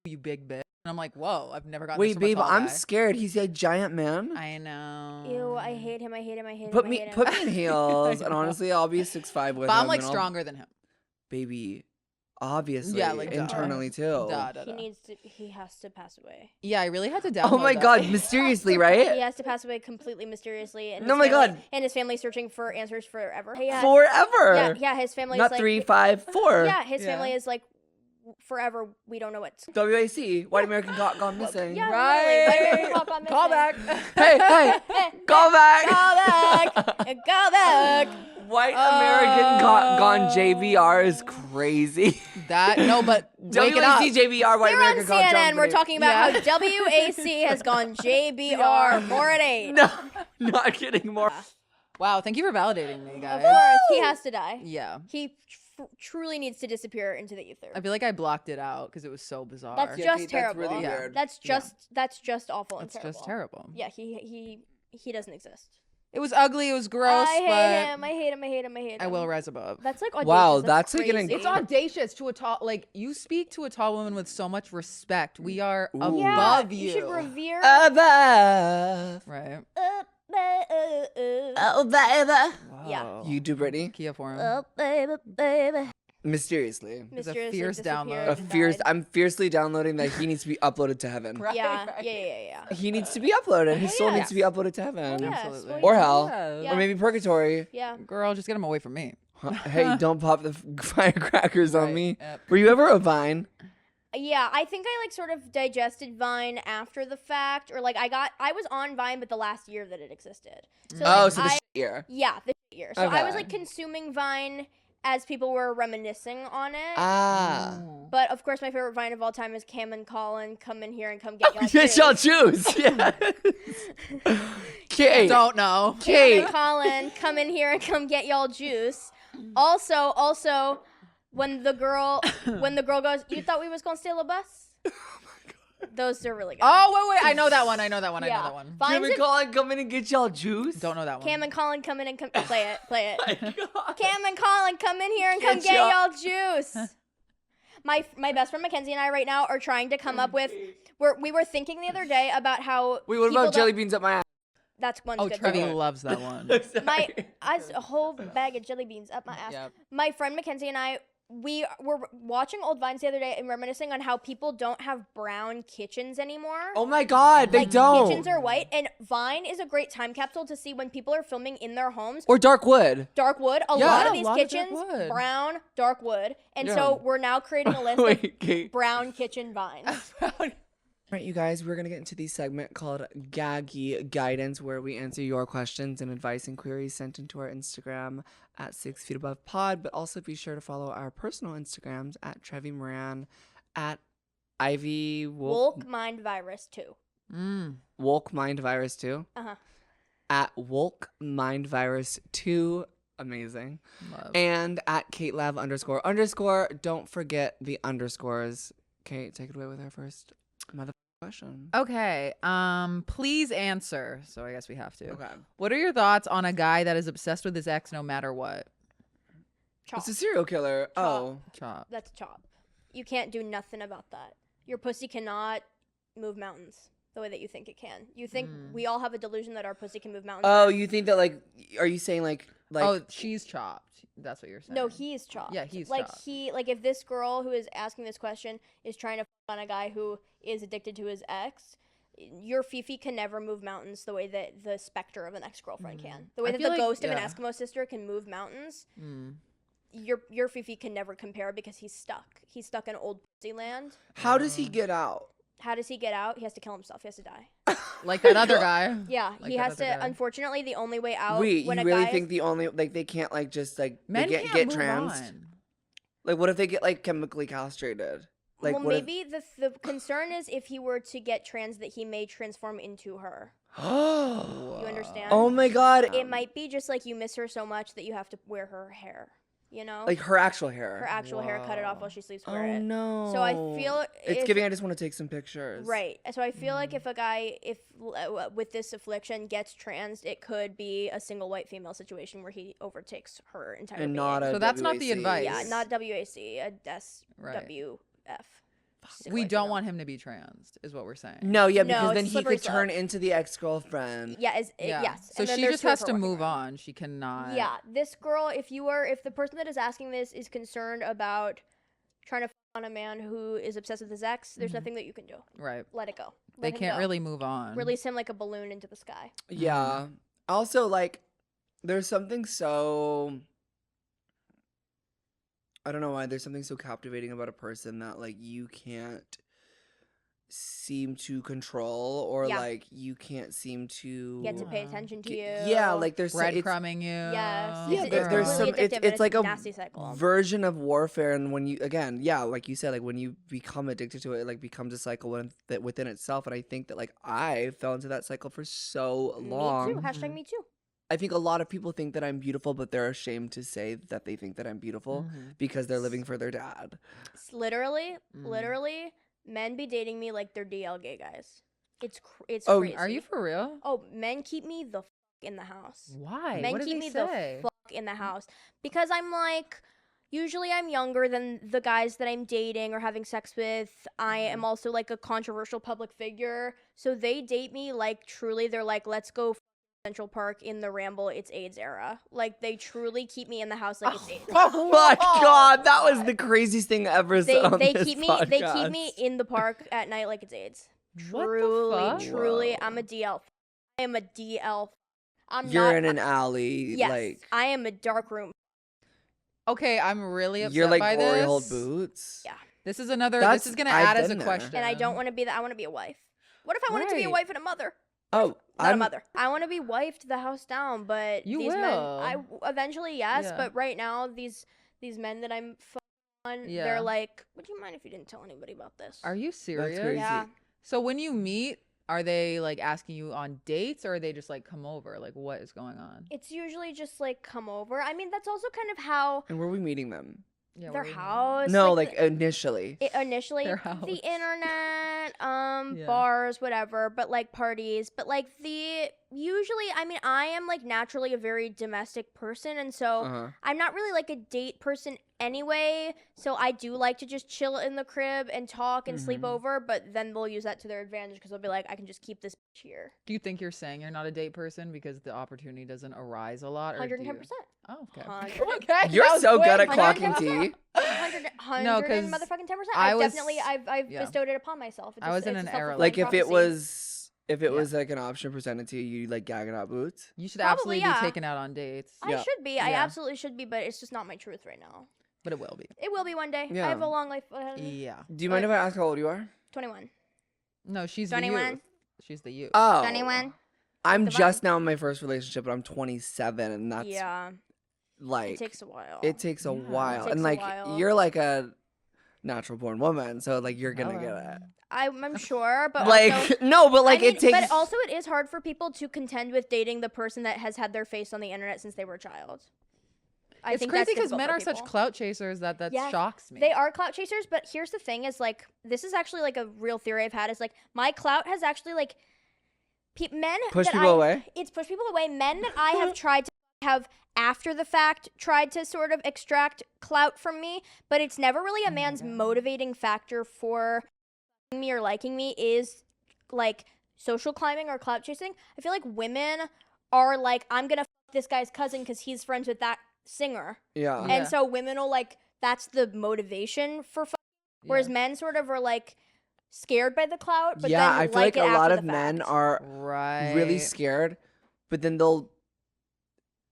you big bitch. And I'm like, whoa, I've never gotten Wait, this from a babe, tall I'm guy. scared. He's a giant man. I know. Ew, I hate him. I hate him. I hate Put him. I me hate him. put me in heels, and honestly, I'll be 6'5" with But him. I'm like and I'll- stronger than him. baby. Obviously, Yeah, like, duh. internally too. He has to pass away. Yeah, I really had to download Oh my that. god, mysteriously, right? He has to pass away completely mysteriously. And Oh my God. And his family searching for answers forever. Yeah. Forever. Yeah, his family Not is like 3, 5, 4. Yeah, his family is like forever. We don't know what's. WAC, White American gone missing. Yeah, Right. literally. Call Call back. Hey, call back. Call back. Call back. White American gone JVR is crazy. But wake it up. WAC JVR, White Here on American gone CNN, we're John talking about how WAC has gone JBR 4 at 8. No, not kidding more. Wow, thank you for validating me, Of guys. course, he has to die. Yeah. He truly needs to disappear into the ether. I feel like I blocked it out because it was so bizarre. That's Yeah, just Kate, that's terrible. really weird. That's just awful and It's terrible. just terrible. Yeah, he doesn't exist. It was ugly. It was gross. I but hate him. I hate him. I hate him. I hate him. I will rise above. That's like audacious. Wow, that's like an crazy. It's audacious to a tall. Like you speak to a tall woman with so much respect. We are above Yeah, you. you should revere. Above. Right. Oh, baby. Yeah. Wow. You do, Brittany? Kia for him. Oh, baby, baby. Mysteriously. It's a Mysteriously fierce disappeared download. and died. I'm fiercely downloading that he needs to be uploaded to heaven. Right, Yeah, right. yeah. He needs to be uploaded. His soul yeah. needs to be uploaded to heaven. Yeah, Absolutely. spoil Or you. hell. Yeah. Or maybe purgatory. Yeah. Girl, just get him away from me. Hey, don't pop the firecrackers on Right, me. yep. Were you ever a Vine? Yeah, I think I like sort of digested Vine after the fact, or like I was on Vine, but the last year that it existed. So Oh, like, so the shit year. yeah, the year. So I was Okay. like consuming Vine as people were reminiscing on it. Ah. But of course, my favorite Vine of all time is Cam and Colin. Come in here and come get y'all. Yes, y'all choose. Yeah. Kate. Don't know. Cam Kate. and Colin, come in here and come get y'all juice. Also, when the girl goes, you thought we was gonna steal a bus? Those are really good. Oh, wait. I know that one. I know that one. Yeah. one. Vines Kim and and- Colin come in and get y'all juice. Don't know that one. Cam and Colin come in and come play it. My God. Cam and Colin come in here and come Get get y'all- y'all juice. My best friend Mackenzie and I right now are trying to come up with. We were thinking the other day about how. Wait, what people about jelly don't- beans up my ass? That's one's Oh, good. Trevi too. loves that one. A whole bag of jelly beans up my ass. Yep. My friend Mackenzie and I, we were watching old vines the other day and reminiscing on how people don't have brown kitchens anymore. Oh my God, they like don't. kitchens are white, and Vine is a great time capsule to see when people are filming in their homes. Or dark wood. Dark wood. A Yeah. lot Yeah, of a these lot of dark kitchens, wood. brown, dark wood. And Yeah. so we're now creating a list Wait, Kate. of brown kitchen vines. All right, you guys, we're going to get into the segment called Gaggy Guidance, where we answer your questions and advice and queries sent into our Instagram at 6 Feet Above Pod, but also be sure to follow our personal Instagrams at Trevi Moran, at Ivy Wolk Mind Virus 2. Wolk Mind Virus 2, Uh-huh. at Wolk Mind Virus 2, amazing, Love. and at Kate Lav __. Don't forget the underscores. Kate, take it away with our first mother question. Okay. Please answer. So I guess we have to. Okay. What are your thoughts on a guy that is obsessed with his ex no matter what? Chop. It's a serial killer. Oh. Chop. That's a chop. You can't do nothing about that. Your pussy cannot move mountains the way that you think it can. You think we all have a delusion that our pussy can move mountains. Oh, you think that are you saying like Oh, she's chopped. That's what you're saying. No, he's chopped. Yeah, he's like chopped. if this girl who is asking this question is trying to on a guy who is addicted to his ex, your Fifi can never move mountains the way that the specter of an ex-girlfriend can. The way I that feel the like- ghost of an yeah. Eskimo sister can move mountains. Your Fifi can never compare because he's stuck. He's stuck in old pussy land. how does he get out? How does he get out? He has to kill himself. He has to die. Like that other guy. Yeah, Like he that has other to. guy. Unfortunately, the only way out Wait, when you a really guy think the only they can't like just like Men they can't get move trans? on. Like what if they get like chemically castrated? Like well, what if- maybe the concern is if he were to get trans, that he may transform into her. Oh. You understand? Oh my God. It might be just like you miss her so much that you have to wear her hair. You know, like her actual hair. her actual hair, cut it off while she sleeps. Wear Oh it. no. So I feel it's if- giving. I just want to take some pictures. Right. So I feel like if a guy, with this affliction gets trans, it could be a single white female situation where he overtakes her entire And being. not a So that's not the WAC. advice. Yeah, not WAC, a Right. SWF. We don't want him to be trans, is what we're saying. No, yeah, No, because it's then a he slippery could turn slope. into the ex-girlfriend. Yeah, Yeah. yes. So And then she there's just two of has her to working move around. on. She cannot. Yeah, this girl, if the person that is asking this is concerned about trying to on a man who is obsessed with his ex, there's nothing that you can do. Right. Let it go. They Let him can't go. really move on. Release him like a balloon into the sky. Yeah. Also, like, there's something so. I don't know why. There's something so captivating about a person that, like, you can't seem to control or, Yeah. like, you can't seem to. Get to pay attention to you. Yeah, like, there's it's- Breadcrumbing you. Yes. Yeah, It's there's some. completely addictive and It's like a a nasty cycle. version of warfare, and when you again, yeah, like you said, like when you become addicted to it, it like becomes a cycle within itself. And I think that like I fell into that cycle for so long. Me too. Hashtag me too. I think a lot of people think that I'm beautiful, but they're ashamed to say that they think that I'm beautiful because they're living for their dad. It's literally, men be dating me like they're DL gay guys. It's Oh, crazy. Are you for real? Oh, men keep me the in the house. Why? Men what did keep they me say? the in the house because I'm like, usually I'm younger than the guys that I'm dating or having sex with. I am also like a controversial public figure, so they date me like truly. They're like, let's go Central Park in the Ramble. It's AIDS era. Like they truly keep me in the house like it's AIDS. Oh my god, that was the craziest thing ever said on They this keep me podcast. in the park at night like it's AIDS. What the Truly, fuck? truly, Whoa. I'm a DL. I am a DL. I'm You're not. in an alley, Yes, like I am a dark room. Okay, I'm really upset you're like by glory this. hole boots. Yeah. This is another. That's- This is gonna I've add as a been there. question. And I don't want to be that. I want to be a wife. What if I wanted to be a Right. wife and a mother? Oh, Not a mother. I want to be wifed the house down, but You these men. will. Eventually, yes, Yeah. but right now these men that I'm on, Yeah. they're like, would you mind if you didn't tell anybody about this? Are you serious? crazy. Yeah. So when you meet, are they like asking you on dates, or are they just like come over? Like what is going on? It's usually just like come over. I mean, that's also kind of how And where are we meeting them? Yeah, their what do you mean? house. No, like like initially. initially Their house. the internet, Yeah. bars, whatever, but like parties, but like usually, I mean, I am like naturally a very domestic person, and so Uh-huh. I'm not really like a date person anyway, so I do like to just chill in the crib and talk and sleep over, but then they'll use that to their advantage because they'll be like, I can just keep this bitch here. Do you think you're saying you're not a date person because the opportunity doesn't arise a lot? Or do 110%. you... Oh, okay. 100. Okay. You're that was so good at quick. clocking tea. 100 No, 'cause motherfucking 10%. I I've was- definitely I've yeah. bestowed it upon myself. It's I was in it's an a era Like self-fulfilling if it prophecy. was like an option presented to you, you'd like gag it out boots. You should Probably, absolutely yeah. be taken out on dates, I Yeah. should be. I Yeah. absolutely should be, but it's just not my truth right now. but it will be. It will be one day. Yeah. I have a long life ahead of me. Yeah. Do you mind if I ask how old you are? 21. No, she's 21. the youth. She's the youth. Oh. 21. I'm the just now in my first relationship, but I'm 27, and that's Yeah. like It takes a while. it takes a Yeah. while, It takes and a like while. you're like a natural born woman, so like you're gonna get it. I'm sure, but Like also, no, but like I mean, it takes. But also, it is hard for people to contend with dating the person that has had their face on the internet since they were a child. I It's think crazy that's because difficult men for are such people. clout chasers that Yes, shocks me. They are clout chasers, but here's the thing: is like this is actually like a real theory I've had. Is like my clout has actually like men Push that people away? It's pushed people away. Men that I have tried to have after the fact tried to sort of extract clout from me, but it's never really a man's motivating factor for me or liking me is like social climbing or clout chasing. I feel like women are like, I'm gonna fuck this guy's cousin because he's friends with that singer. Yeah. Yeah. And so women will like, that's the motivation for fucking. Whereas men sort of are like scared by the clout, but yeah, then I feel like it a lot after of the men fact. are right. really scared, but then they'll.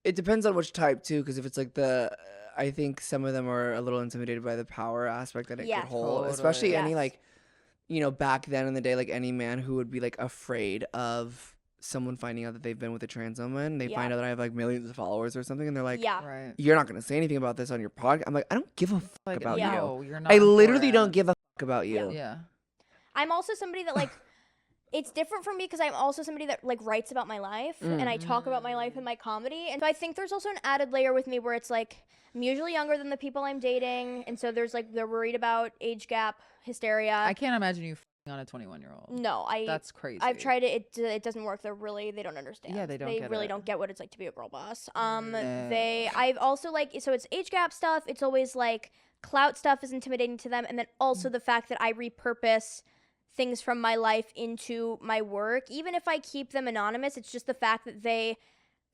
It depends on which type too, because if it's like I think some of them are a little intimidated by the power aspect that it Yeah. could hold, Totally. especially any Yes. like, back then in the day, like any man who would be like afraid of someone finding out that they've been with a trans woman. They Yeah. find out that I have like millions of followers or something, and they're like, Yeah. Right. "You're not gonna say anything about this on your podcast." I'm like, I don't give a fuck Like, about Yeah. you. no, you're not. I literally don't important. give a fuck about you. Yeah. I'm also somebody that like it's different for me because I'm also somebody that like writes about my life and I talk about my life in my comedy. And so I think there's also an added layer with me where it's like I'm usually younger than the people I'm dating, and so there's like they're worried about age gap hysteria. I can't imagine you f***ing on a 21-year-old. No, That's crazy. I've tried it. It doesn't work. They don't understand. Yeah, they don't They get really it. don't get what it's like to be a girl boss. No. I've also like so it's age gap stuff. It's always like clout stuff is intimidating to them, and then also the fact that I repurpose things from my life into my work. Even if I keep them anonymous, it's just the fact that they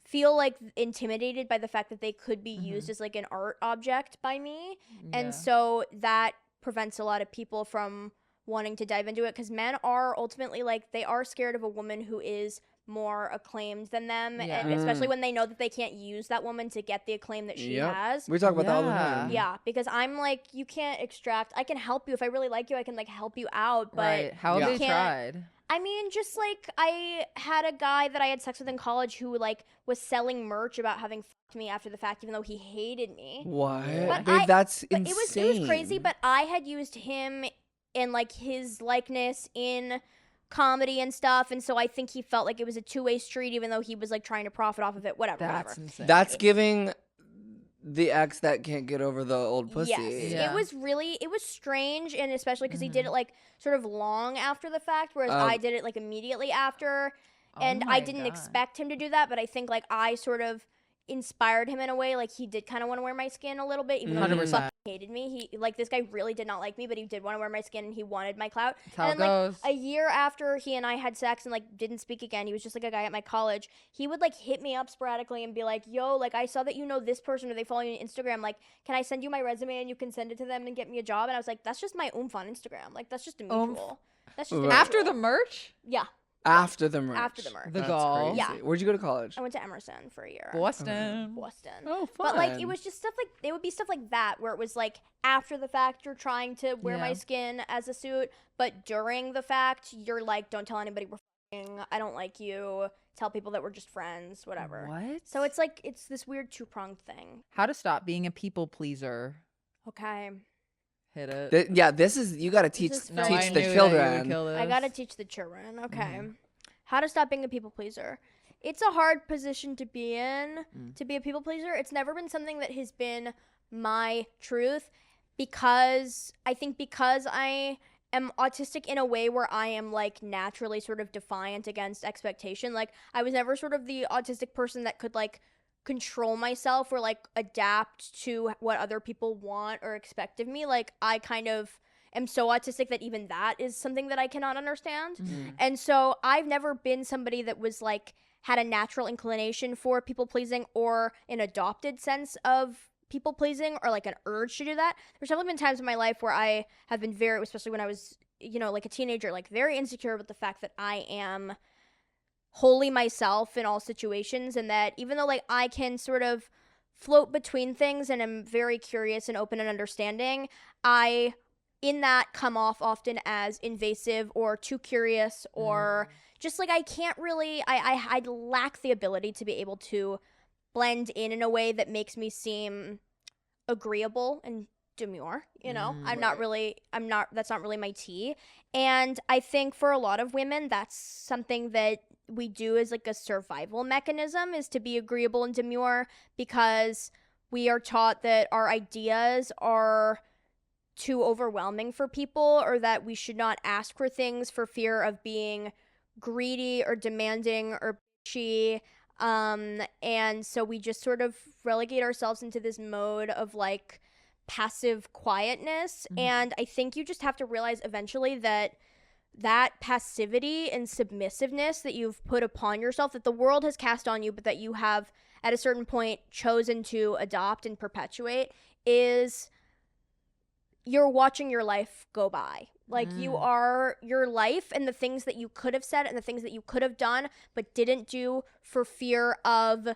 feel like intimidated by the fact that they could be used as like an art object by me. Yeah. And so that prevents a lot of people from wanting to dive into it because men are ultimately like they are scared of a woman who is more acclaimed than them, Yeah. and especially when they know that they can't use that woman to get the acclaim that she Yep. has. We talk about that all the Yeah. time. Yeah, because I'm like, you can't extract. I can help you if I really like you. I can like help you out, but right. How Yeah. have they Can't- tried? I mean, just like I had a guy that I had sex with in college who like was selling merch about having fucked me after the fact, even though he hated me. What? But Babe, that's But insane. it was crazy. But I had used him and like his likeness in comedy and stuff, and so I think he felt like it was a two-way street, even though he was like trying to profit off of it. Whatever. That's insane. That's giving the ex that can't get over the old pussy. Yes, Yeah. it was strange, and especially because he did it like sort of long after the fact, whereas I did it like immediately after, and Oh I my didn't God. expect him to do that, but I think like I sort of inspired him in a way, like he did kind of want to wear my skin a little bit, even though he 100%. fucking hated me. He like this guy really did not like me, but he did want to wear my skin, and he wanted my clout. That's how And it then, goes. like a year after he and I had sex and like didn't speak again, he was just like a guy at my college. He would like hit me up sporadically and be like, "Yo, like I saw that you know this person or they follow you on Instagram. Like, can I send you my resume and you can send it to them and get me a job?" And I was like, "That's just my oomph on Instagram. Like that's just a mutual. That's just a After mutual." the merch, yeah, After the merch. After the merch. The That's gall. crazy. Yeah. Where'd you go to college? I went to Emerson for a year. Boston. Boston. Oh, fun. But like it was just stuff like it would be stuff like that where it was like after the fact you're trying to wear my Yeah. skin as a suit, but during the fact you're like, don't tell anybody we're f***ing, I don't like you, tell people that we're just friends, whatever. What? So it's like it's this weird two-pronged thing. How to stop being a people pleaser. Okay. Hit it. Yeah, this is you got to teach is No, very- I teach knew the that you would children. kill I gotta this. teach the children. Okay. How to stop being a people pleaser. It's a hard position to be in, to be a people pleaser. It's never been something that has been my truth because I am autistic in a way where I am like naturally sort of defiant against expectation. Like I was never sort of the autistic person that could like control myself or like adapt to what other people want or expect of me. Like I kind of am so autistic that even that is something that I cannot understand. And so I've never been somebody that was like had a natural inclination for people pleasing or an adopted sense of people pleasing or like an urge to do that. There's definitely been times in my life where I have been very, especially when I was, you know, like a teenager, like very insecure with the fact that I am wholly myself in all situations, and that even though like I can sort of float between things and am very curious and open and understanding, I in that come off often as invasive or too curious or just like I can't really I lack the ability to be able to blend in a way that makes me seem agreeable and demure, you know. That's not really my tea. And I think for a lot of women that's something that we do as like a survival mechanism, is to be agreeable and demure, because we are taught that our ideas are too overwhelming for people, or that we should not ask for things for fear of being greedy or demanding or bitchy. And so we just sort of relegate ourselves into this mode of like passive quietness. And I think you just have to realize eventually that passivity and submissiveness that you've put upon yourself, that the world has cast on you, but that you have at a certain point chosen to adopt and perpetuate, is you're watching your life go by. Like you are your life, and the things that you could have said and the things that you could have done but didn't do for fear of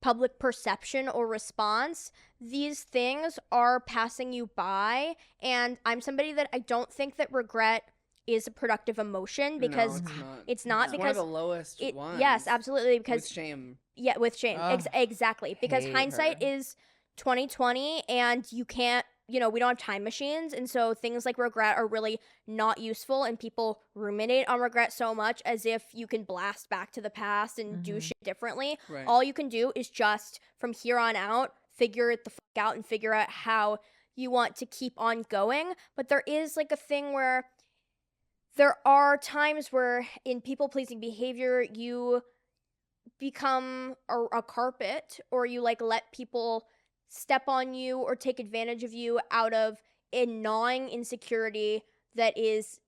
public perception or response, these things are passing you by. And I'm somebody that I don't think that regret is a productive emotion, because it's not It's because one of the lowest ones. Yes, absolutely, because with shame. Yeah, with shame. Exactly. Because Hate hindsight her. is 20/20, and you can't, you know, we don't have time machines, and so things like regret are really not useful, and people ruminate on regret so much as if you can blast back to the past and do shit differently. Right. All you can do is just from here on out figure it the fuck out and figure out how you want to keep on going. But there is like a thing where there are times where in people-pleasing behavior you become a carpet, or you like let people step on you or take advantage of you out of a gnawing insecurity that is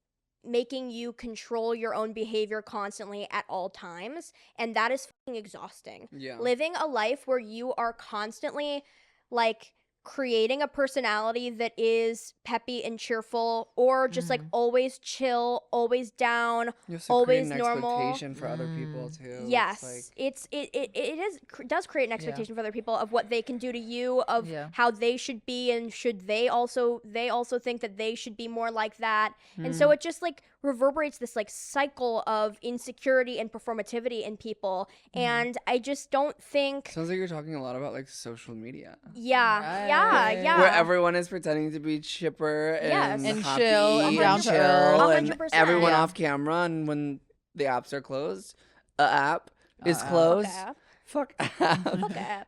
making you control your own behavior constantly at all times. And that is fucking exhausting. Yeah. Living a life where you are constantly like creating a personality that is peppy and cheerful, or just like always chill, always down, You also always create an normal. expectation for other people too. Yes, It's like, it does create an expectation for other people of what they can do to you, of how they should be, and should they also think that they should be more like that. And so it just like reverberates this like cycle of insecurity and performativity in people. And I just don't think sounds like you're talking a lot about like social media. yeah. Where everyone is pretending to be chipper and, And happy chill and down to chill, earth. and 100%. everyone Yeah. off camera, and when the apps are closed, app is closed. Fuck app. Fuck app.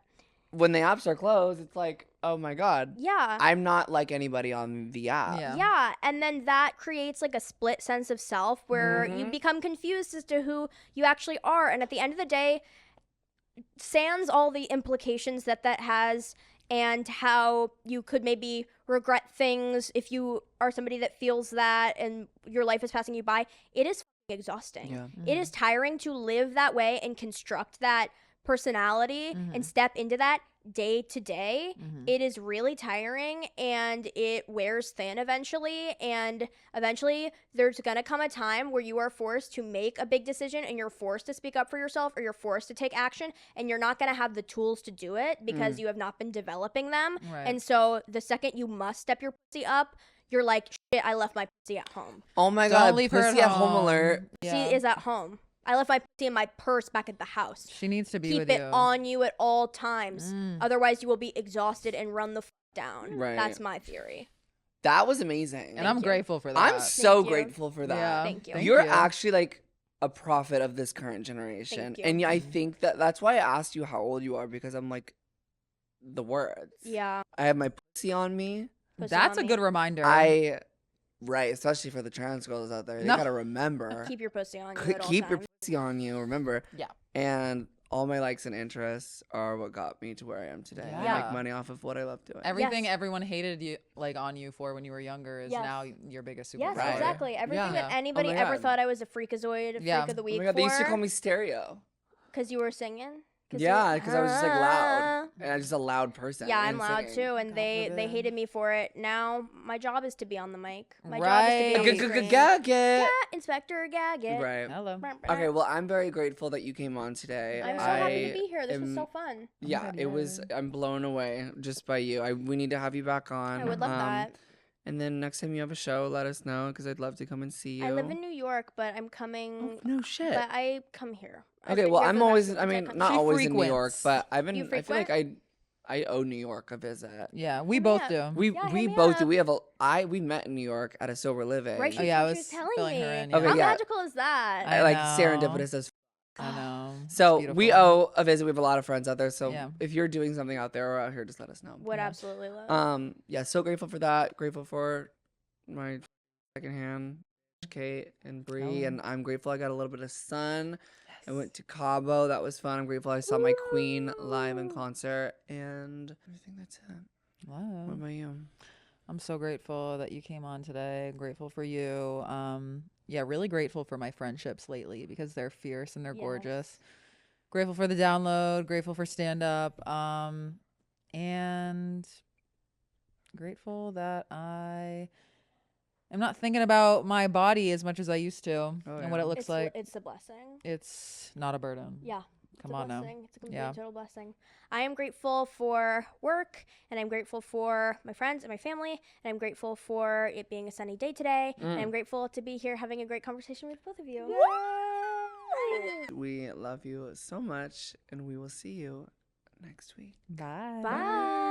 When the apps are closed, it's like, oh my god, Yeah. I'm not like anybody on the app. Yeah, and then that creates like a split sense of self where you become confused as to who you actually are. And at the end of the day, sans all the implications that has, and how you could maybe regret things if you are somebody that feels that and your life is passing you by, it is fucking exhausting. Yeah. It is tiring to live that way and construct that personality and step into that day to day. It is really tiring, and it wears thin eventually. And eventually there's gonna come a time where you are forced to make a big decision, and you're forced to speak up for yourself, or you're forced to take action, and you're not gonna have the tools to do it because you have not been developing them. Right. And so the second you must step your pussy up, you're like, shit, I left my pussy at home. Oh my Don't god, leave her pussy at home alert. Yeah. Pussy is at home. I left my pussy in my purse back at the house. She needs to be Keep with it you. on you at all times. Otherwise, you will be exhausted and run the down. Right. That's my theory. That was amazing. And I'm you. grateful for that. I'm so Thank you. grateful for that. Yeah. Thank you. You're actually like a prophet of this current generation. Thank you. And I think that's why I asked you how old you are, because I'm like, the words. Yeah. I have my pussy on me. Pussy That's on a me. good reminder. Right, especially for the trans girls out there. They No. gotta remember. Keep your pussy on you at all Keep your times. pussy on you, remember. Yeah. And all my likes and interests are what got me to where I am today. I Yeah. make money off of what I love doing. Everything Yes. everyone hated you like on you for when you were younger is Yes. now your biggest superpower. Yes, Right. exactly. Everything Yeah. that Yeah. anybody Oh my ever God. thought I was a freakazoid, Yeah. freak of the Oh week my God, they used to for, call me stereo. because you were singing. Yeah, because I was just like loud. Ah. And I'm just a loud person. Yeah, I'm and loud singing. too, and God they forbid. hated me for it. Now my job is to be on the mic. My Right. job is to be on screen. Gaget. Yeah, Inspector Gaget. Right. Hello. Okay, well, I'm very grateful that you came on today. I'm so happy to be here. This was so fun. Yeah, God, it was. yeah. I'm blown away just by you. We need to have you back on. I would love that. And then next time you have a show, let us know because I'd love to come and see you. I live in New York, but I'm coming. No shit. But I come here. I've Okay, been well, here for I'm the always. past I few mean, months. not She always in New York, frequents. but I've been. You I feel like frequent? I owe New York a visit. Yeah, we Hit me both up. do. We Yeah, hit we me both do. up. We have we met in New York at a sober living. Right? Oh, yeah, I she was was telling filling me. her in, Okay, How yeah. magical is that? I like know. serendipitous as. I know. It's So we beautiful. owe a visit. We have a lot of friends out there. So Yeah. if you're doing something out there or out here, just let us know. Would Yeah. absolutely love. Yeah, so grateful for that. Grateful for my secondhand, Kate and Bree, Oh. and I'm grateful I got a little bit of sun. I went to Cabo. That was fun. I'm grateful I saw my queen live in concert, and I think that's it. What Wow. about you? I'm so grateful that you came on today. I'm grateful for you. Yeah, really grateful for my friendships lately because they're fierce and they're Yes. gorgeous. Grateful for the download, grateful for stand up, and grateful that I am not thinking about my body as much as I used to and what yeah. it looks like. It's a blessing. It's not a burden. Yeah. Come It's a on now. blessing. It's a complete Yeah. total blessing. I am grateful for work, and I'm grateful for my friends and my family, and I'm grateful for it being a sunny day today, and I'm grateful to be here having a great conversation with both of you. We love you so much, and we will see you next week. Bye. Bye.